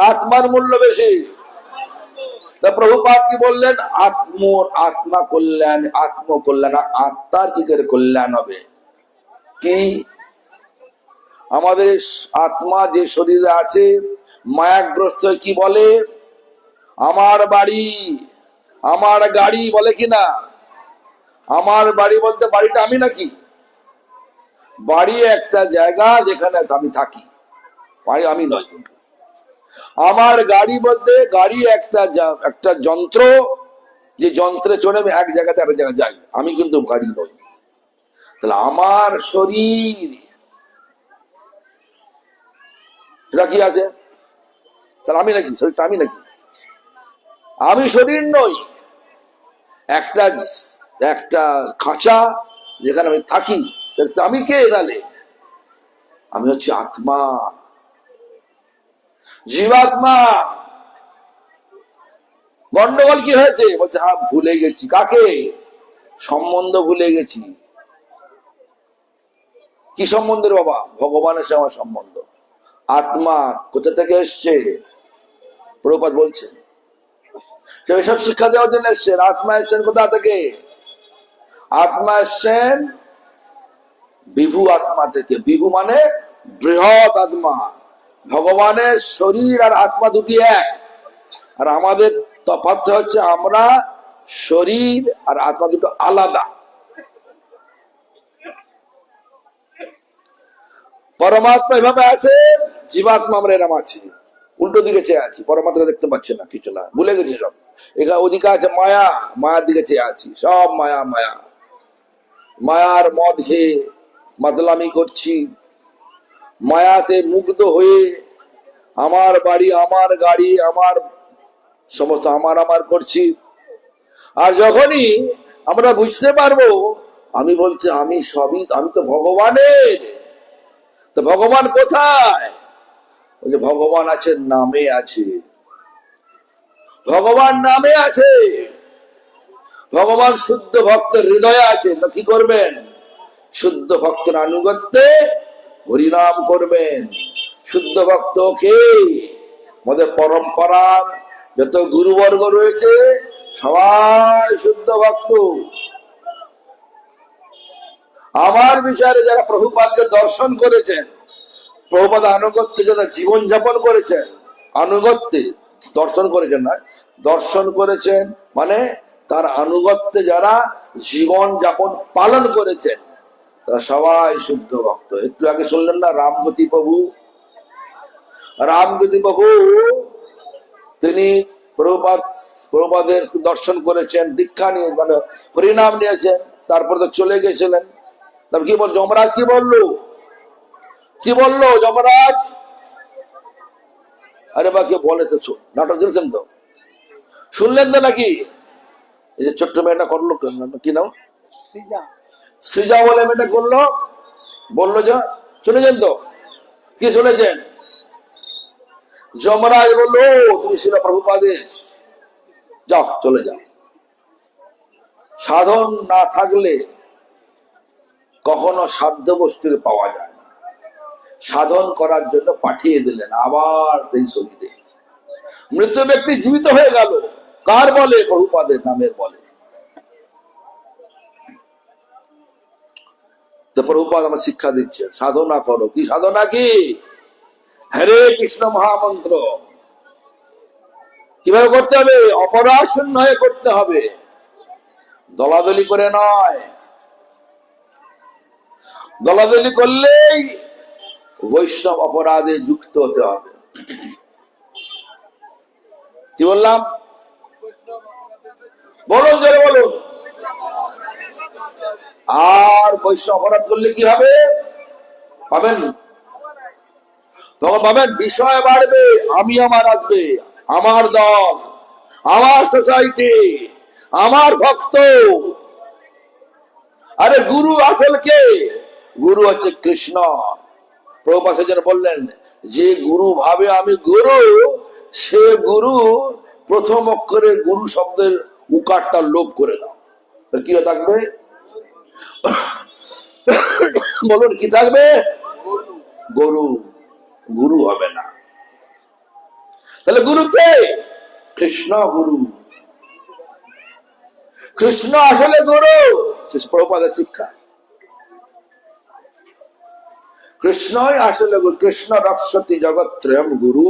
A: আত্মার মূল্য বেশি? তা প্রভুপাদ কি বললেন? আত্মা কল্যাণ, আত্মকল্যাণ। আত্মার কি করে কল্যাণ হবে? কি? আমাদের আত্মা যে শরীরে আছে, মায়াগ্রস্ত কি বলে? আমার বাড়ি, আমার গাড়ি বলে কিনা? আমার বাড়ি বলতে বাড়িটা আমি নাকি? বাড়ি একটা জায়গা যেখানে আমি থাকি, বাড়ি আমি নয়। আমার গাড়ি বলতে গাড়ি একটা যন্ত্র, যে যন্ত্রে চড়ে আমি এক জায়গাতে আরেক জায়গায় যাই, আমি কিন্তু গাড়ি নই। তাহলে আমার শরীর সেটা কি আছে? তাহলে আমি নাকি? শরীরটা আমি নাকি? আমি শরীর নই, একটা খাঁচা যেখানে আমি থাকি। আমি কে তাহলে? আমি হচ্ছে আত্মা, জীবাত্মা। গন্ডগোল কি হয়েছে? বলছে হ্যাঁ ভুলে গেছি। কাকে? সম্বন্ধ ভুলে গেছি। কি সম্বন্ধের বাবা? ভগবানের সঙ্গে আমার সম্বন্ধ। আত্মা কোথা থেকে এসছে? প্রভুপাদ বলছেন এসব শিক্ষা দেওয়ার জন্য এসছেন। আত্মা এসছেন কোথা থেকে? আত্মা এসছেন বিভু আত্মা থেকে। বিভু মানে বৃহৎ আত্মা। ভগবানের শরীর আর আত্মা দুটি এক, আর আমাদের তফাৎটা হচ্ছে আমরা শরীর আর আত্মা দুটো আলাদা। পরমাত্মা এভাবে আছে, জীবাত্মা আমরা এরম আছি, উল্টো দিকে চেয়ে আছি। পরমাত্মা দেখতে পাচ্ছি না, কিছু না, ভুলে গেছি সব। এখানে ওদিকে আছে মায়া, মায়ার দিকে চেয়ে আছি, সব মায়া মায়া। মায়ার মদ খেয়ে মাতলামি করছি, মায়াতে মুগ্ধ হয়ে আমার বাড়ি, আমার গাড়ি, আমার সমস্ত আমার আমার করছি। আর যখনই আমরা বুঝতে পারবো আমি বলতে আমি সবই, আমি তো ভগবানের, তো ভগবান কোথায়? বলছে ভগবান আছে নামে আছে। ভগবান নামে আছে। ভগবান শুদ্ধ ভক্তের হৃদয়ে আছে। তো কি করবেন? শুদ্ধ ভক্তের আনুগত্যে হরিনাম করবেন। শুদ্ধ ভক্ত কে? আমাদের পরম্পরার যত গুরুবর্গ রয়েছে সবাই শুদ্ধ ভক্ত। আমার বিচারে যারা প্রভুপাদকে দর্শন করেছেন, প্রভুপাদ আনুগত্যে যারা জীবন যাপন করেছেন, আনুগত্যে দর্শন করেছেন না, দর্শন করেছেন মানে তার আনুগত্যে যারা জীবন যাপন পালন করেছেন তারা সবাই শুদ্ধ ভক্ত। একটু আগে শুনলেন না রামগতি প্রভু? রামগতি প্রভু তিনি প্রভুপাদের দর্শন করেছেন, দীক্ষা নিয়ে মানে হরিনাম নিয়েছেন, তারপর তো চলে গেছিলেন। তারপর কি বল, যমরাজ কি বললো? কি বললো যমরাজ? আরে বা কে বলেছে, নাটক দেখছেন তো, শুনলেন তো নাকি? এই যে ছোট্ট মেয়েটা করলো, কি নাম, সৃজা বলে মেয়েটা করলো, বললো যে, শুনেছেন তো? কি শুনেছেন? যমরাজ বললো তুমি শিলা প্রভুপাদের, যাও চলে যাও। সাধন না থাকলে কখনো সাধ্য বস্তুকে পাওয়া যায় না। সাধন করার জন্য পাঠিয়ে দিলেন আবার সেই শরীরে। মৃত ব্যক্তি জীবিত হয়ে গেল, কার বলে? প্রভুপাদের নামের বলে। তো প্রভুপাদ আমার শিক্ষা দিচ্ছে সাধনা করো। কি সাধনা? কি? হরে কৃষ্ণ মহামন্ত্র কিভাবে করতে হবে? অপরাশূন্য হয়ে করতে হবে, দলাদলি করে নয়। দলাদলি করলেই বৈষ্ণব অপরাধে যুক্ত হতে হবে। কি বললাম? বলুন জোরে বলুন। আর বৈষ্ণব অপরাধ করলে কি হবে? পাবেন তখন পাবেন বিষয় বাড়বে, আমি আমার আসবে, আমার দল, আমার সোসাইটি, আমার ভক্ত। আরে গুরু আসল কে? গুরু হচ্ছে কৃষ্ণ। প্রভুপাদ সেজন্য বললেন যে গুরু ভাবে আমি গুরু, সে গুরু প্রথম অক্ষরের গুরু শব্দের উকারটা লোপ করে দাও। কি থাকবে? বলুন কি থাকবে? গরু। গুরু হবে না। তাহলে গুরু কে? কৃষ্ণ গুরু। কৃষ্ণ আসলে গুরু। প্রভুপাদের শিক্ষা, কৃষ্ণই আসলে গুরু। কৃষ্ণ রক্ষতি জগত্রয়ম গুরু।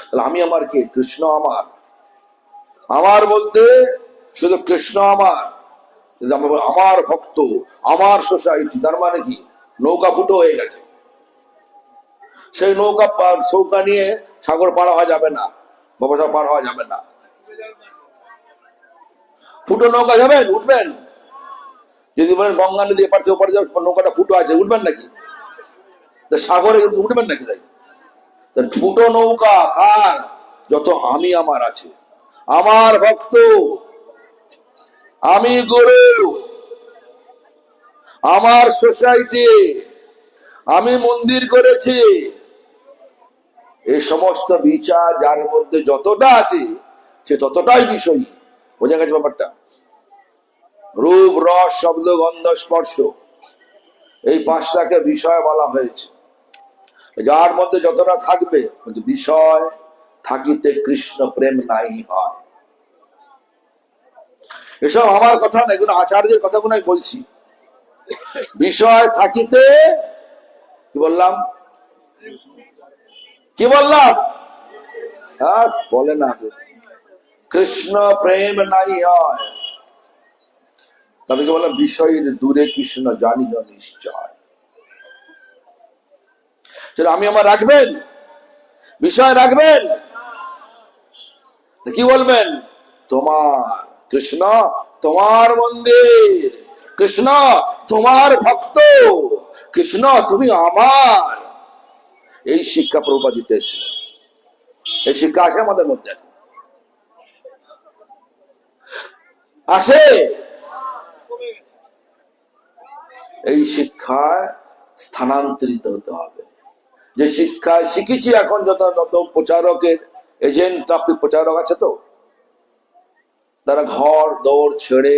A: তাহলে আমি আমার কে? কৃষ্ণ আমার। আমার বলতে শুধু কৃষ্ণ আমার, আমার ভক্ত, আমার সোসাইটি। তার মানে কি? নৌকা ফুটো হয়ে গেছে, সেই নৌকা সৌকা নিয়ে সাগর পার হওয়া যাবে না, বাবা পার হওয়া যাবে না। ফুটো নৌকা যাবেন, উঠবেন? যদি বলেন গঙ্গা নদী এপার থেকে ওপারে নৌকাটা ফুটো আছে, উঠবেন নাকি? সাগরে উঠবেন নাকি? তাই ফুটো নৌকা কার? যত আমি আমার আছে, আমার ভক্ত, আমি গুরু, আমার সোসাইটি, আমি মন্দির করেছি, এই সমস্ত বিচার যার মধ্যে যতটা আছে সে ততটাই বিষয়ী। বোঝা গেছে ব্যাপারটা? রূপ, রস, শব্দ, গন্ধ, স্পর্শ, এই পাঁচটাকে বিষয় বলা হয়েছে। যার মধ্যে যতটা থাকবে, বিষয় থাকিতে কৃষ্ণ প্রেম নাই হয়। এসব আমার কথা না, এগুলো আচার্যের কথাগুলো আমি বলছি। বিষয় থাকিতে কি বললাম? কি বললাম? বলে না, কৃষ্ণ প্রেম নাই হয়। তবে কি বললাম? বিষয়ের দূরে কৃষ্ণ জানিল নিশ্চয়। আমি আমার রাখবেন, বিষয় রাখবেন, কি বলবেন? তোমার কৃষ্ণ তোমার মন্দির, কৃষ্ণ তোমার ভক্ত, কৃষ্ণ তুমি আমার। এই শিক্ষা প্রভুপাদ দিতে এসেছে। এই শিক্ষা আসে আমাদের মধ্যে, আসে। এই শিক্ষায় স্থানান্তরিত হতে হবে। যে শিক্ষা শিখেছি এখন, যত যত প্রচারকের এজেন্ট, আপনি প্রচারক আছে তো, তারা ঘর দৌড় ছেড়ে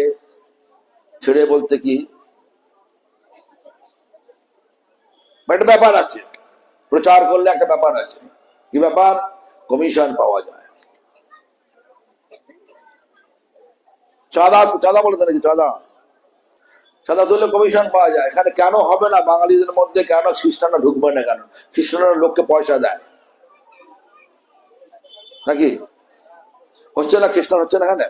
A: ছেড়ে বলতে কি একটা ব্যাপার আছে, প্রচার করলে একটা ব্যাপার আছে। কি ব্যাপার? কমিশন পাওয়া যায়। চাঁদা, চাঁদা বলতে নাকি, চাঁদা চাঁদা তুললে কমিশন পাওয়া যায়। এখানে কেন হবে না? বাঙালিদের মধ্যে কেন খ্রিস্টানরা ঢুকবে না? কেন খ্রিস্টানরা লোককে পয়সা দেয় নাকি? হচ্ছে না? খ্রিস্টান হচ্ছে না এখানে?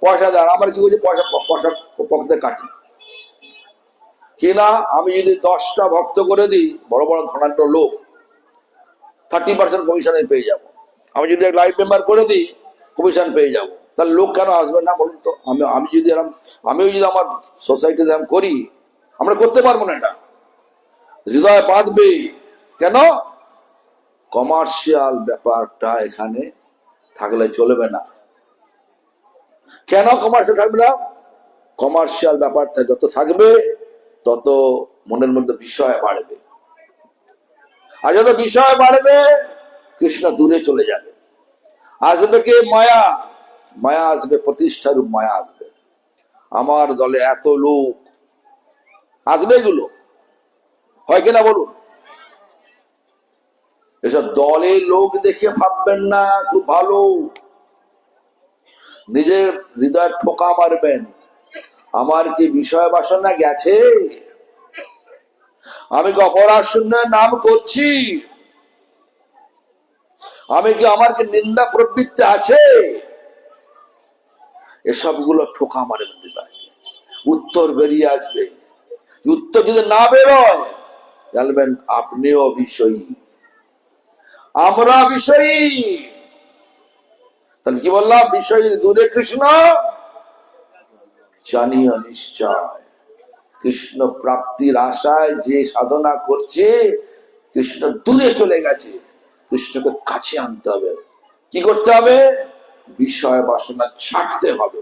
A: পয়সা দেয়। আমার কি বলছে? পয়সা পয়সা পকেটে কাটি কিনা। আমি যদি 10টা ভক্ত করে দিই, বড় বড় ধনাঢ্য লোক, 30% কমিশনে পেয়ে যাব। আমি যদি লাইভ মেম্বার করে দিই, কমিশন পেয়ে যাব। তাহলে লোক কেন আসবে না বলুন তো? আমি যদি আমিও যদি আমার সোসাইটিতে আমি করি, আমরা করতে পারবো না। এটা হৃদয় বাঁধবে। কেন? কমার্শিয়াল ব্যাপারটা এখানে থাকলে চলবে না। কেন কমার্শিয়াল থাকবে না? কমার্শিয়াল ব্যাপারটা যত থাকবে, তত মনের মধ্যে বিষয় বাড়বে। আর যত বিষয় বাড়বে, কৃষ্ণ দূরে চলে যাবে। আসবে কে? মায়া। মায়া আসবে, প্রতিষ্ঠারূপ মায়া আসবে। আমার দলে এত লোক আসবে, এগুলো হয় কিনা বলুন? এসব দলে লোক দেখে ভাববেন না খুব ভালো। নিজের হৃদয় ঠোকা মারবেন। আমার কি বিষয় বাসনা গেছে? আমি কি অপরাধ শূন্যের নাম করছি? আমি কি, আমার কি নিন্দা প্রবৃত্তি আছে? এসবগুলো ঠোকা মারবেন হৃদয়। উত্তর বেরিয়ে আসবে। উত্তর যদি না বেরোয়, জানবেন আপনিও বিষয়ী, আমরা বিষয়ী। তাহলে কি বললাম? বিষয়ীর দূরে কৃষ্ণ জানিও নিশ্চয়। কৃষ্ণ প্রাপ্তির আশায় যে সাধনা করছে, কৃষ্ণ দূরে চলে গেছে। কৃষ্ণকে কাছে আনতে হবে। কি করতে হবে? বিষয় বাসনা ছাড়তে হবে।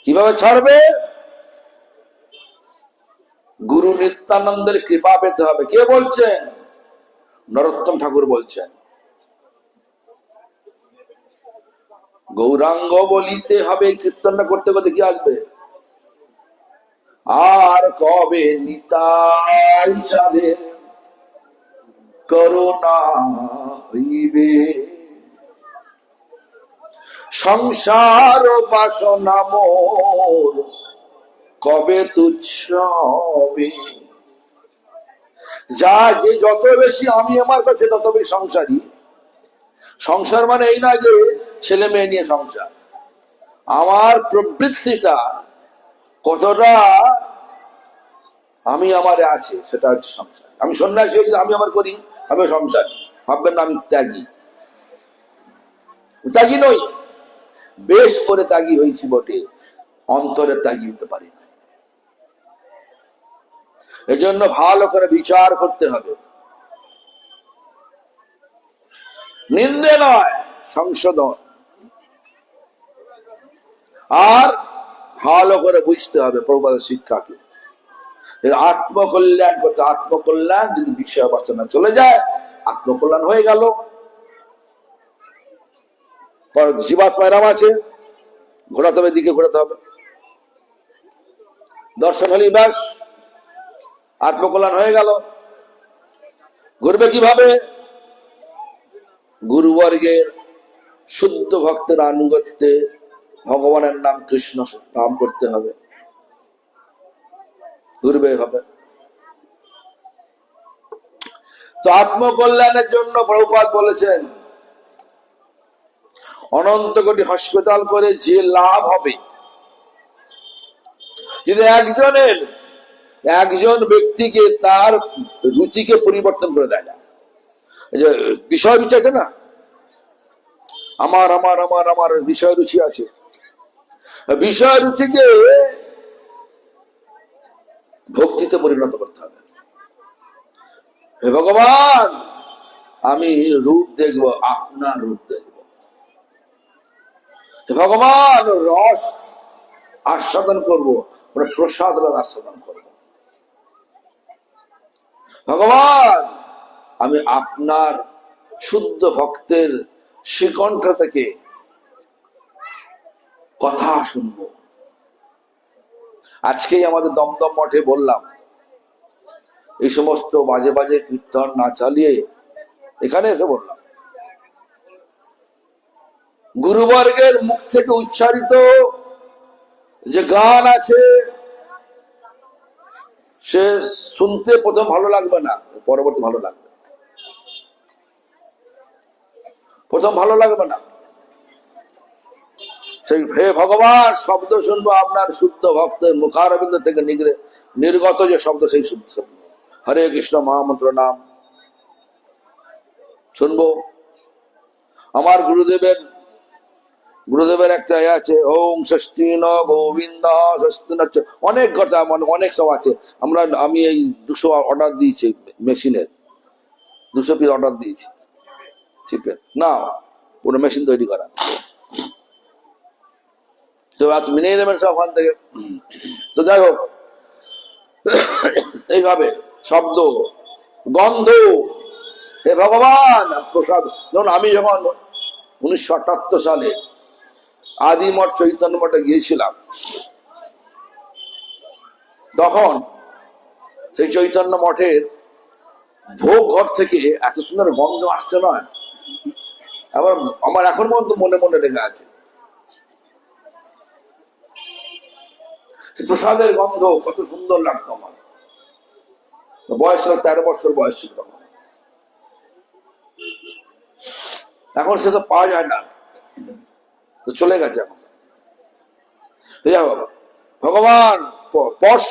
A: কিভাবে ছাড়বে? গুরু নিত্যানন্দের কৃপা পেতে হবে। কে বলছেন? নরোত্তম ঠাকুর বলছেন, গৌরাঙ্গ বলিতে হবে। কীর্তনটা করতে করতে কি আসবে? আর কবে নিতাই চাঁদের করুণা হইবে, সংসার বাসনা মোর কবে তুচ্ছ হবে। যা যে যত বেশি আমি আমার কাছে, তত বেশি সংসারী। সংসার মানে এই না যে ছেলে মেয়ে নিয়ে সংসার। আমার প্রবৃত্তিটা কতটা আমি আমার আছে, সেটা হচ্ছে সংসার। আমি সন্ন্যাসী হয়ে আমি আমার করি, আমি সংসার। ভাববেন না আমি ত্যাগী। ত্যাগী নই, বেশ করে ত্যাগী হয়েছি বটে, অন্তরে ত্যাগী হতে পারি না। এই জন্য ভালো করে বিচার করতে হবে। নিন্দে নয়, সংশোধন। আর ভালো করে বুঝতে হবে প্রভুপাদের শিক্ষাকে। আত্মকল্যাণ করতে, আত্মকল্যাণ যদি বিষয় বাসনা চলে যায়, আত্মকল্যাণ হয়ে গেল। জীবাত্মা এরাম আছে, ঘোরাতে হবে, দিকে ঘোরাতে হবে। দর্শন হলেই ব্যাস আত্মকল্যাণ হয়ে গেল। ঘুরবে কিভাবে? গুরুবর্গের শুদ্ধ ভক্তের আনুগত্যে ভগবানের নাম কৃষ্ণ নাম করতে হবে, ঘুরবে হবে। তো আত্মকল্যাণের জন্য প্রভুপাদ বলেছেন, অনন্ত কোটি হাসপাতাল করে যে লাভ হবে, যদি একজন ব্যক্তিকে তার রুচিকে পরিবর্তন করে দেয় না, এই যে বিষয় রুচি আছে না, আমার আমার আমার আমার বিষয় রুচি আছে, বিষয় রুচিকে ভক্তিতে পরিণত করতে হবে। হে ভগবান, আমি রূপ দেখব, আপনার রূপ দেখব। হে ভগবান, রস আস্বাদন করব, প্রসাদ রস আস্বাদন করব। ভগবান, আমি আপনার শুদ্ধ ভক্তের শ্রীকণ্ঠ থেকে কথা শুনব। আজকেই আমাদের দমদম মঠে বললাম, এই সমস্ত বাজে বাজে কীর্তন না চালিয়ে এখানে এসে বললাম, গুরুবর্গের মুখ থেকে উচ্চারিত যে গান আছে, সে শুনতে প্রথম ভালো লাগবে না, পরবর্তী ভালো লাগবে। প্রথম ভালো লাগবে না, সেই হে ভগবান শব্দ শুনবো আপনার শুদ্ধ ভক্তের মুখারবিন্দ থেকে নির্গত যে শব্দ, সেই শুদ্ধ শব্দ হরে কৃষ্ণ মহামন্ত্র নাম শুনবো। আমার গুরুদেবের একটা আছে, ওং ষষ্ঠী ন গোবিন্দ ষষ্ঠী ন, অনেক কথা অনেক সব আছে। আমি এই 200 অর্ডার দিয়েছি, মেশিনের 200 পিস অর্ডার দিয়েছি, ঠিক না, পুরো মেশিন তৈরি করা। তো আপনি নিয়ে নেবেন সব ওখান থেকে। তো যাই হোক, এইভাবে শব্দ গন্ধ, হে ভগবান প্রসাদ। যখন আমি 1978 সালে আদিমঠ চৈতন্য মঠে গিয়েছিলাম, তখন সেই চৈতন্য মঠের ভোগ ঘর থেকে এত সুন্দর গন্ধ আসছে নয়, আবার আমার এখন পর্যন্ত মনে মনে লেগে আছে প্রসাদের গন্ধ, কত সুন্দর লাগতো আমার। বয়স ছিল 13 বছর বয়স ছিল তখন। এখন সেসব পাওয়া যায় না, তো চলে গেছে এখন। ভগবান স্পর্শ,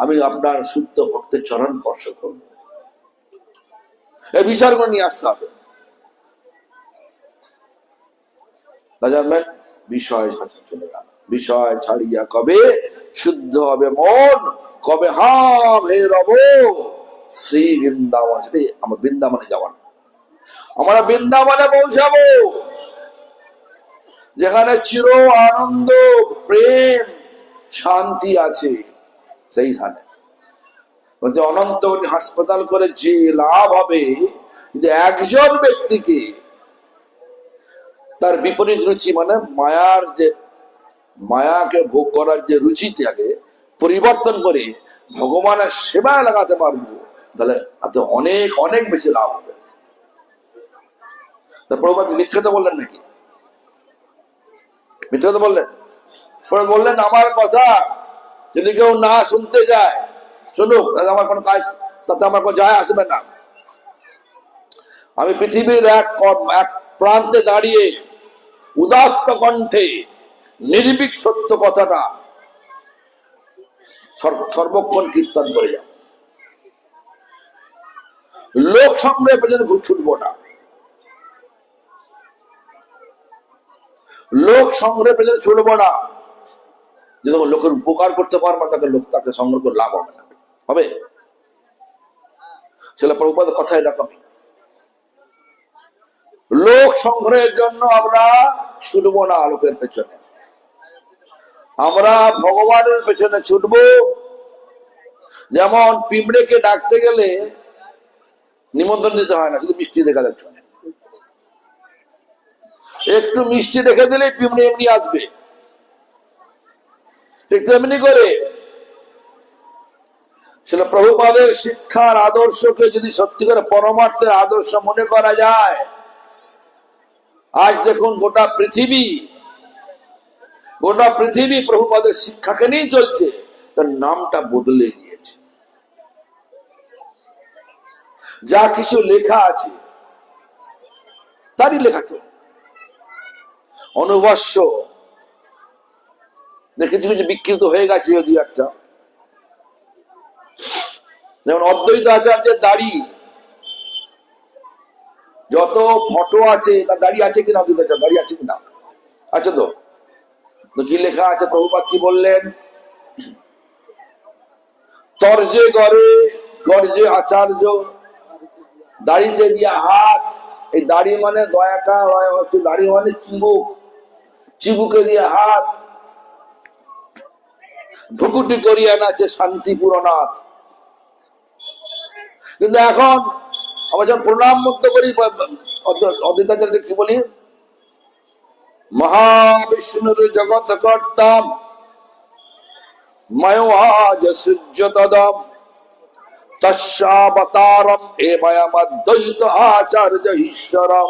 A: আমি আপনার শুদ্ধ ভক্তের চরণ স্পর্শ করব, এই বিচার করে নিয়ে আসতে হবে। জানবেন, বিষয় চলে গেল, বিষয় ছাড়িয়া কবে শুদ্ধ হবে মন, কবে হাম হে রব শ্রী বৃন্দাবন। সেটাই আমার বৃন্দাবনে যাওয়ার, আমরা বৃন্দাবনে পৌঁছাবো, যেখানে চির আনন্দ প্রেম শান্তি আছে, সেই স্থানে। অনন্ত হাসপাতাল করে যে লাভ হবে, যদি একজন ব্যক্তিকে তার বিপরীত রুচি, মানে মায়াকে ভোগ করার যে রুচিটাকে পরিবর্তন করে ভগবানের সেবায় লাগাতে পারবো, তাহলে তাতে অনেক অনেক বেশি লাভ হবে। প্রভুপাদ মিথ্যে কথা বললেন নাকি? মিথ্যে কথা বললেন? বললেন আমার কথা যদি কেউ না শুনতে যায়, শুনুক, আমার কোনো কাজ, তাতে আমার কোনো যায় আসবে না। আমি পৃথিবীর এক প্রান্তে দাঁড়িয়ে উদাত্ত কণ্ঠে নির্ভীক সত্য কথাটা সর্বক্ষণ কীর্তন করে যাব। লোক সংগ্রহের পেছনে ছুটবো না, লোক সংগ্রহের পেছনে ছুটবো না। যদি লোকের উপকার করতে পারবো, তাকে সংগ্রহ করে লাভ হবে না, হবে? সেটা প্রভুপাদের কথা এরকমই। লোক সংগ্রহের জন্য আমরা ছুটবো না লোকের পেছনে, আমরা ভগবানের পেছনে ছুটবো। যেমন পিঁপড়েকে ডাকতে গেলে নিমন্ত্রণ দিতে হয় না, শুধু মিষ্টি দেখা যাচ্ছে। একটু মিষ্টি রেখে দিলে পিমড়ি এমনি আসবে। ঠিক তেমনি করে সেটা প্রভুপাদের শিক্ষার আদর্শকে যদি সত্যি করে পরমার্থের আদর্শ মনে করা যায়, আজ দেখুন গোটা পৃথিবী প্রভুপাদের শিক্ষাকে নিয়ে চলছে, তার নামটা বদলে দিয়েছে। যা কিছু লেখা আছে তারই লেখা তো অনুবাস্য, কিছু কিছু বিকৃত হয়ে গেছে যদি একটা, যেমন অদ্বৈত আচার্যের দাড়ি, যত ফটো আছে তার দাড়ি আছে কিনা, অদ্বৈত আচার্য দাড়ি আছে কিনা, আছে তো? কি লেখা আছে? প্রভুপাদ কি বললেন? তর্জে গর্জে আচার্য, দাড়িতে দিয়া হাত। এই দাড়ি মানে দয়াকা, দাড়ি মানে চিবুক, চিবুকে দিয়ে হাত। ভুকুটি করিয়া নাচে শান্তিপুরনাথ। কিন্তু এখন আমরা যখন প্রণাম মুক্ত করি অদ্বৈতাচার্য কি বলি? মহাবিষ্ণুর জগৎ কর্তাম ময়োহাজ সূর্য তদম তস্যাবতারম এবয়মদ্বৈত আচার্য ঈশ্বরম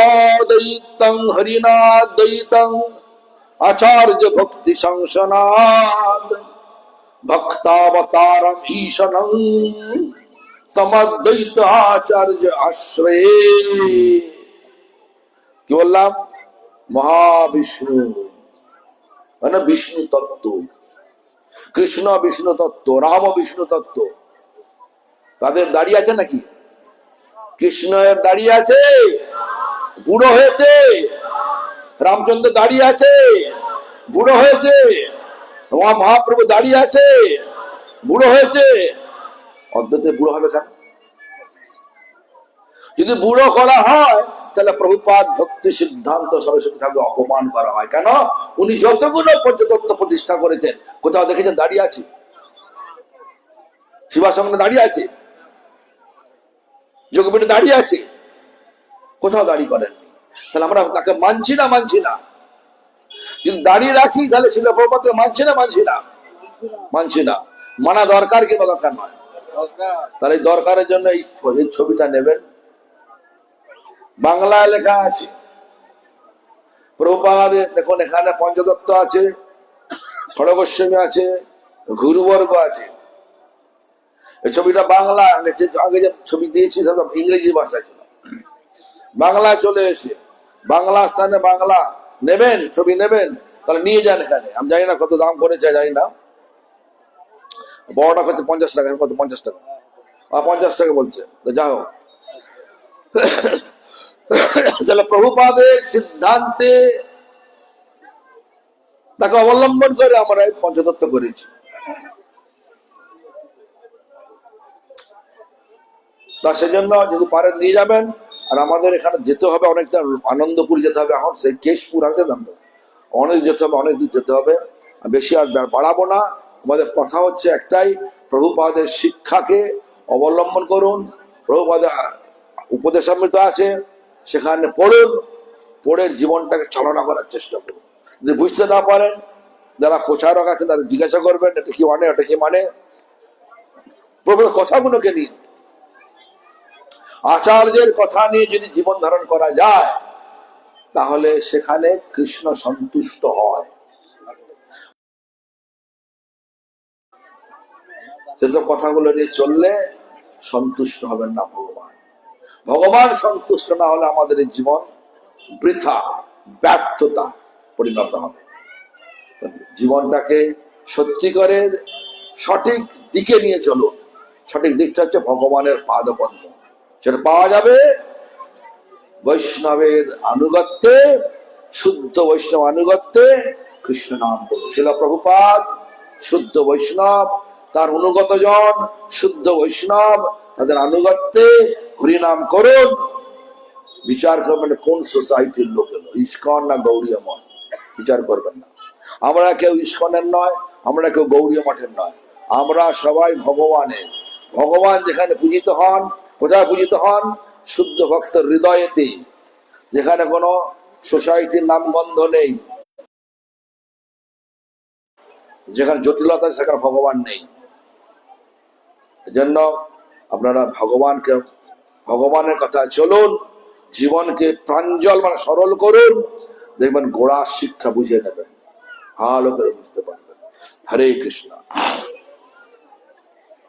A: অদ্বৈতং হরিণাদ্বৈতং আচার্য ভক্তি সংসনাদ ভক্তাবতারম ঈশনং তমদ্বৈত আচার্য আশ্রয়ে। কি বললাম? মহাবিষ্ণু মানে বিষ্ণু তত্ত্ব, কৃষ্ণ বিষ্ণু তত্ত্ব, রাম বিষ্ণু তত্ত্ব, তাদের দাড়ি আছে নাকি? কৃষ্ণের দাড়ি আছে, বুড়ো হয়েছে। রামচন্দ্র দাড়ি আছে, বুড়ো হয়েছে। মহাপ্রভু দাড়ি আছে, বুড়ো হয়েছে। অদ্বৈতে বুড়ো হবে কেন? যদি বুড়ো করা হয় তাহলে প্রভুপাদ ভক্তি সিদ্ধান্ত সরস্বতী ঠাকুর অপমান করা হয়। কেন? উনি যতগুলো পঞ্চতত্ত্ব প্রতিষ্ঠা করেছেন, কোথাও দেখেছেন দাঁড়িয়ে আছে? শিবাসঙ্গে দাঁড়িয়ে আছে, যোগপীঠে দাঁড়িয়ে আছে, কোথাও দাঁড়িয়ে করেননি। তাহলে আমরা তাকে মানছি না। যদি দাঁড়িয়ে রাখি তাহলে শিল প্রভুপাদকে মানছি না। মানা দরকার কিংবা দরকার নয়? তাহলে এই দরকারের জন্য এই ছবিটা নেবেন। বাংলায় লেখা আছে প্রভুপাদ, দেখুন এখানে পঞ্চতত্ত্ব আছে, খড়গোস্বামী আছে, গুরুবর্গ আছে। এই ছবিটা বাংলা, আগে যে ছবি দিয়েছি সেটা ইংরেজি ভাষায় ছিল, বাংলা চলে এসে বাংলা স্থানে বাংলা নেবেন, ছবি নেবেন, তাহলে নিয়ে যান এখানে। আমি জানি না কত দাম করেছে, জানি না। বড়টা হচ্ছে 50 টাকা, কত 50 টাকা, 50 টাকা বলছে। যা হোক, তাহলে প্রভুপাদের সিদ্ধান্তে তাকে অবলম্বন করে আমরা এই পঞ্চতত্ত্ব করেছি। তা সেজন্য যদি পারেন নিয়ে যাবেন। আর আমাদের এখানে যেতে হবে অনেকটা, আনন্দপুর যেতে হবে, এখন সেই কেশপুর আগে জানতো, অনেক যেতে হবে, অনেক দূর যেতে হবে। বেশি আর বাড়াবো না। আমাদের কথা হচ্ছে একটাই, প্রভুপাদের শিক্ষাকে অবলম্বন করুন। প্রভুপাদের উপদেশামৃত আছে, সেখানে পড়ুন, পড়ে জীবনটাকে চালনা করার চেষ্টা করুন। যদি বুঝতে না পারেন, যারা প্রচারক আছেন তারা জিজ্ঞাসা করবেন এটা কি মানে, ওটা কি মানে। প্রভুর কথাগুলোকে নিন, আচার্যের কথা নিয়ে যদি জীবন ধারণ করা যায় তাহলে সেখানে কৃষ্ণ সন্তুষ্ট হয়। সেসব কথাগুলো নিয়ে চললে সন্তুষ্ট হবেন না ভগবান সন্তুষ্ট না হলে আমাদের এই জীবন বৃথা, ব্যর্থতা পরিণত হবে। জীবনটাকে সত্যিকারের সঠিক দিকে নিয়ে চলুন। সঠিক দিকটা হচ্ছে ভগবানের পাদপদ্ম, সেটা পাওয়া যাবে বৈষ্ণবের আনুগত্যে, শুদ্ধ বৈষ্ণব আনুগত্যে। কৃষ্ণ নাম করুন। শিল প্রভুপাদ শুদ্ধ বৈষ্ণব, তার অনুগত জন শুদ্ধ বৈষ্ণব, তাদের আনুগত্যে হরিনাম করুন। বিচার করবেন কোন সোসাইটির লোক এলো, ইস্কন না গৌড়ীয় মঠ, বিচার করবেন না। আমরা কেউ ইস্কনের নয়, আমরা কেউ গৌড়ীয় মঠের নয়, আমরা সবাই ভগবানের। ভগবান যেখানে পূজিত হন, কোথায় পূজিত হন? শুদ্ধ ভক্তের হৃদয়েতে। যেখানে কোনো সোসাইটির নামগন্ধ নেই, যেখানে জটিলতা সেখানে ভগবান নেই। এজন্য আপনারা ভগবানের কথা চলুন, জীবনকে প্রাঞ্জল মানে সরল করুন, দেখবেন গোড়া শিক্ষা বুঝে নেবেন, ভালো করে বুঝতে পারবেন। হরে কৃষ্ণ।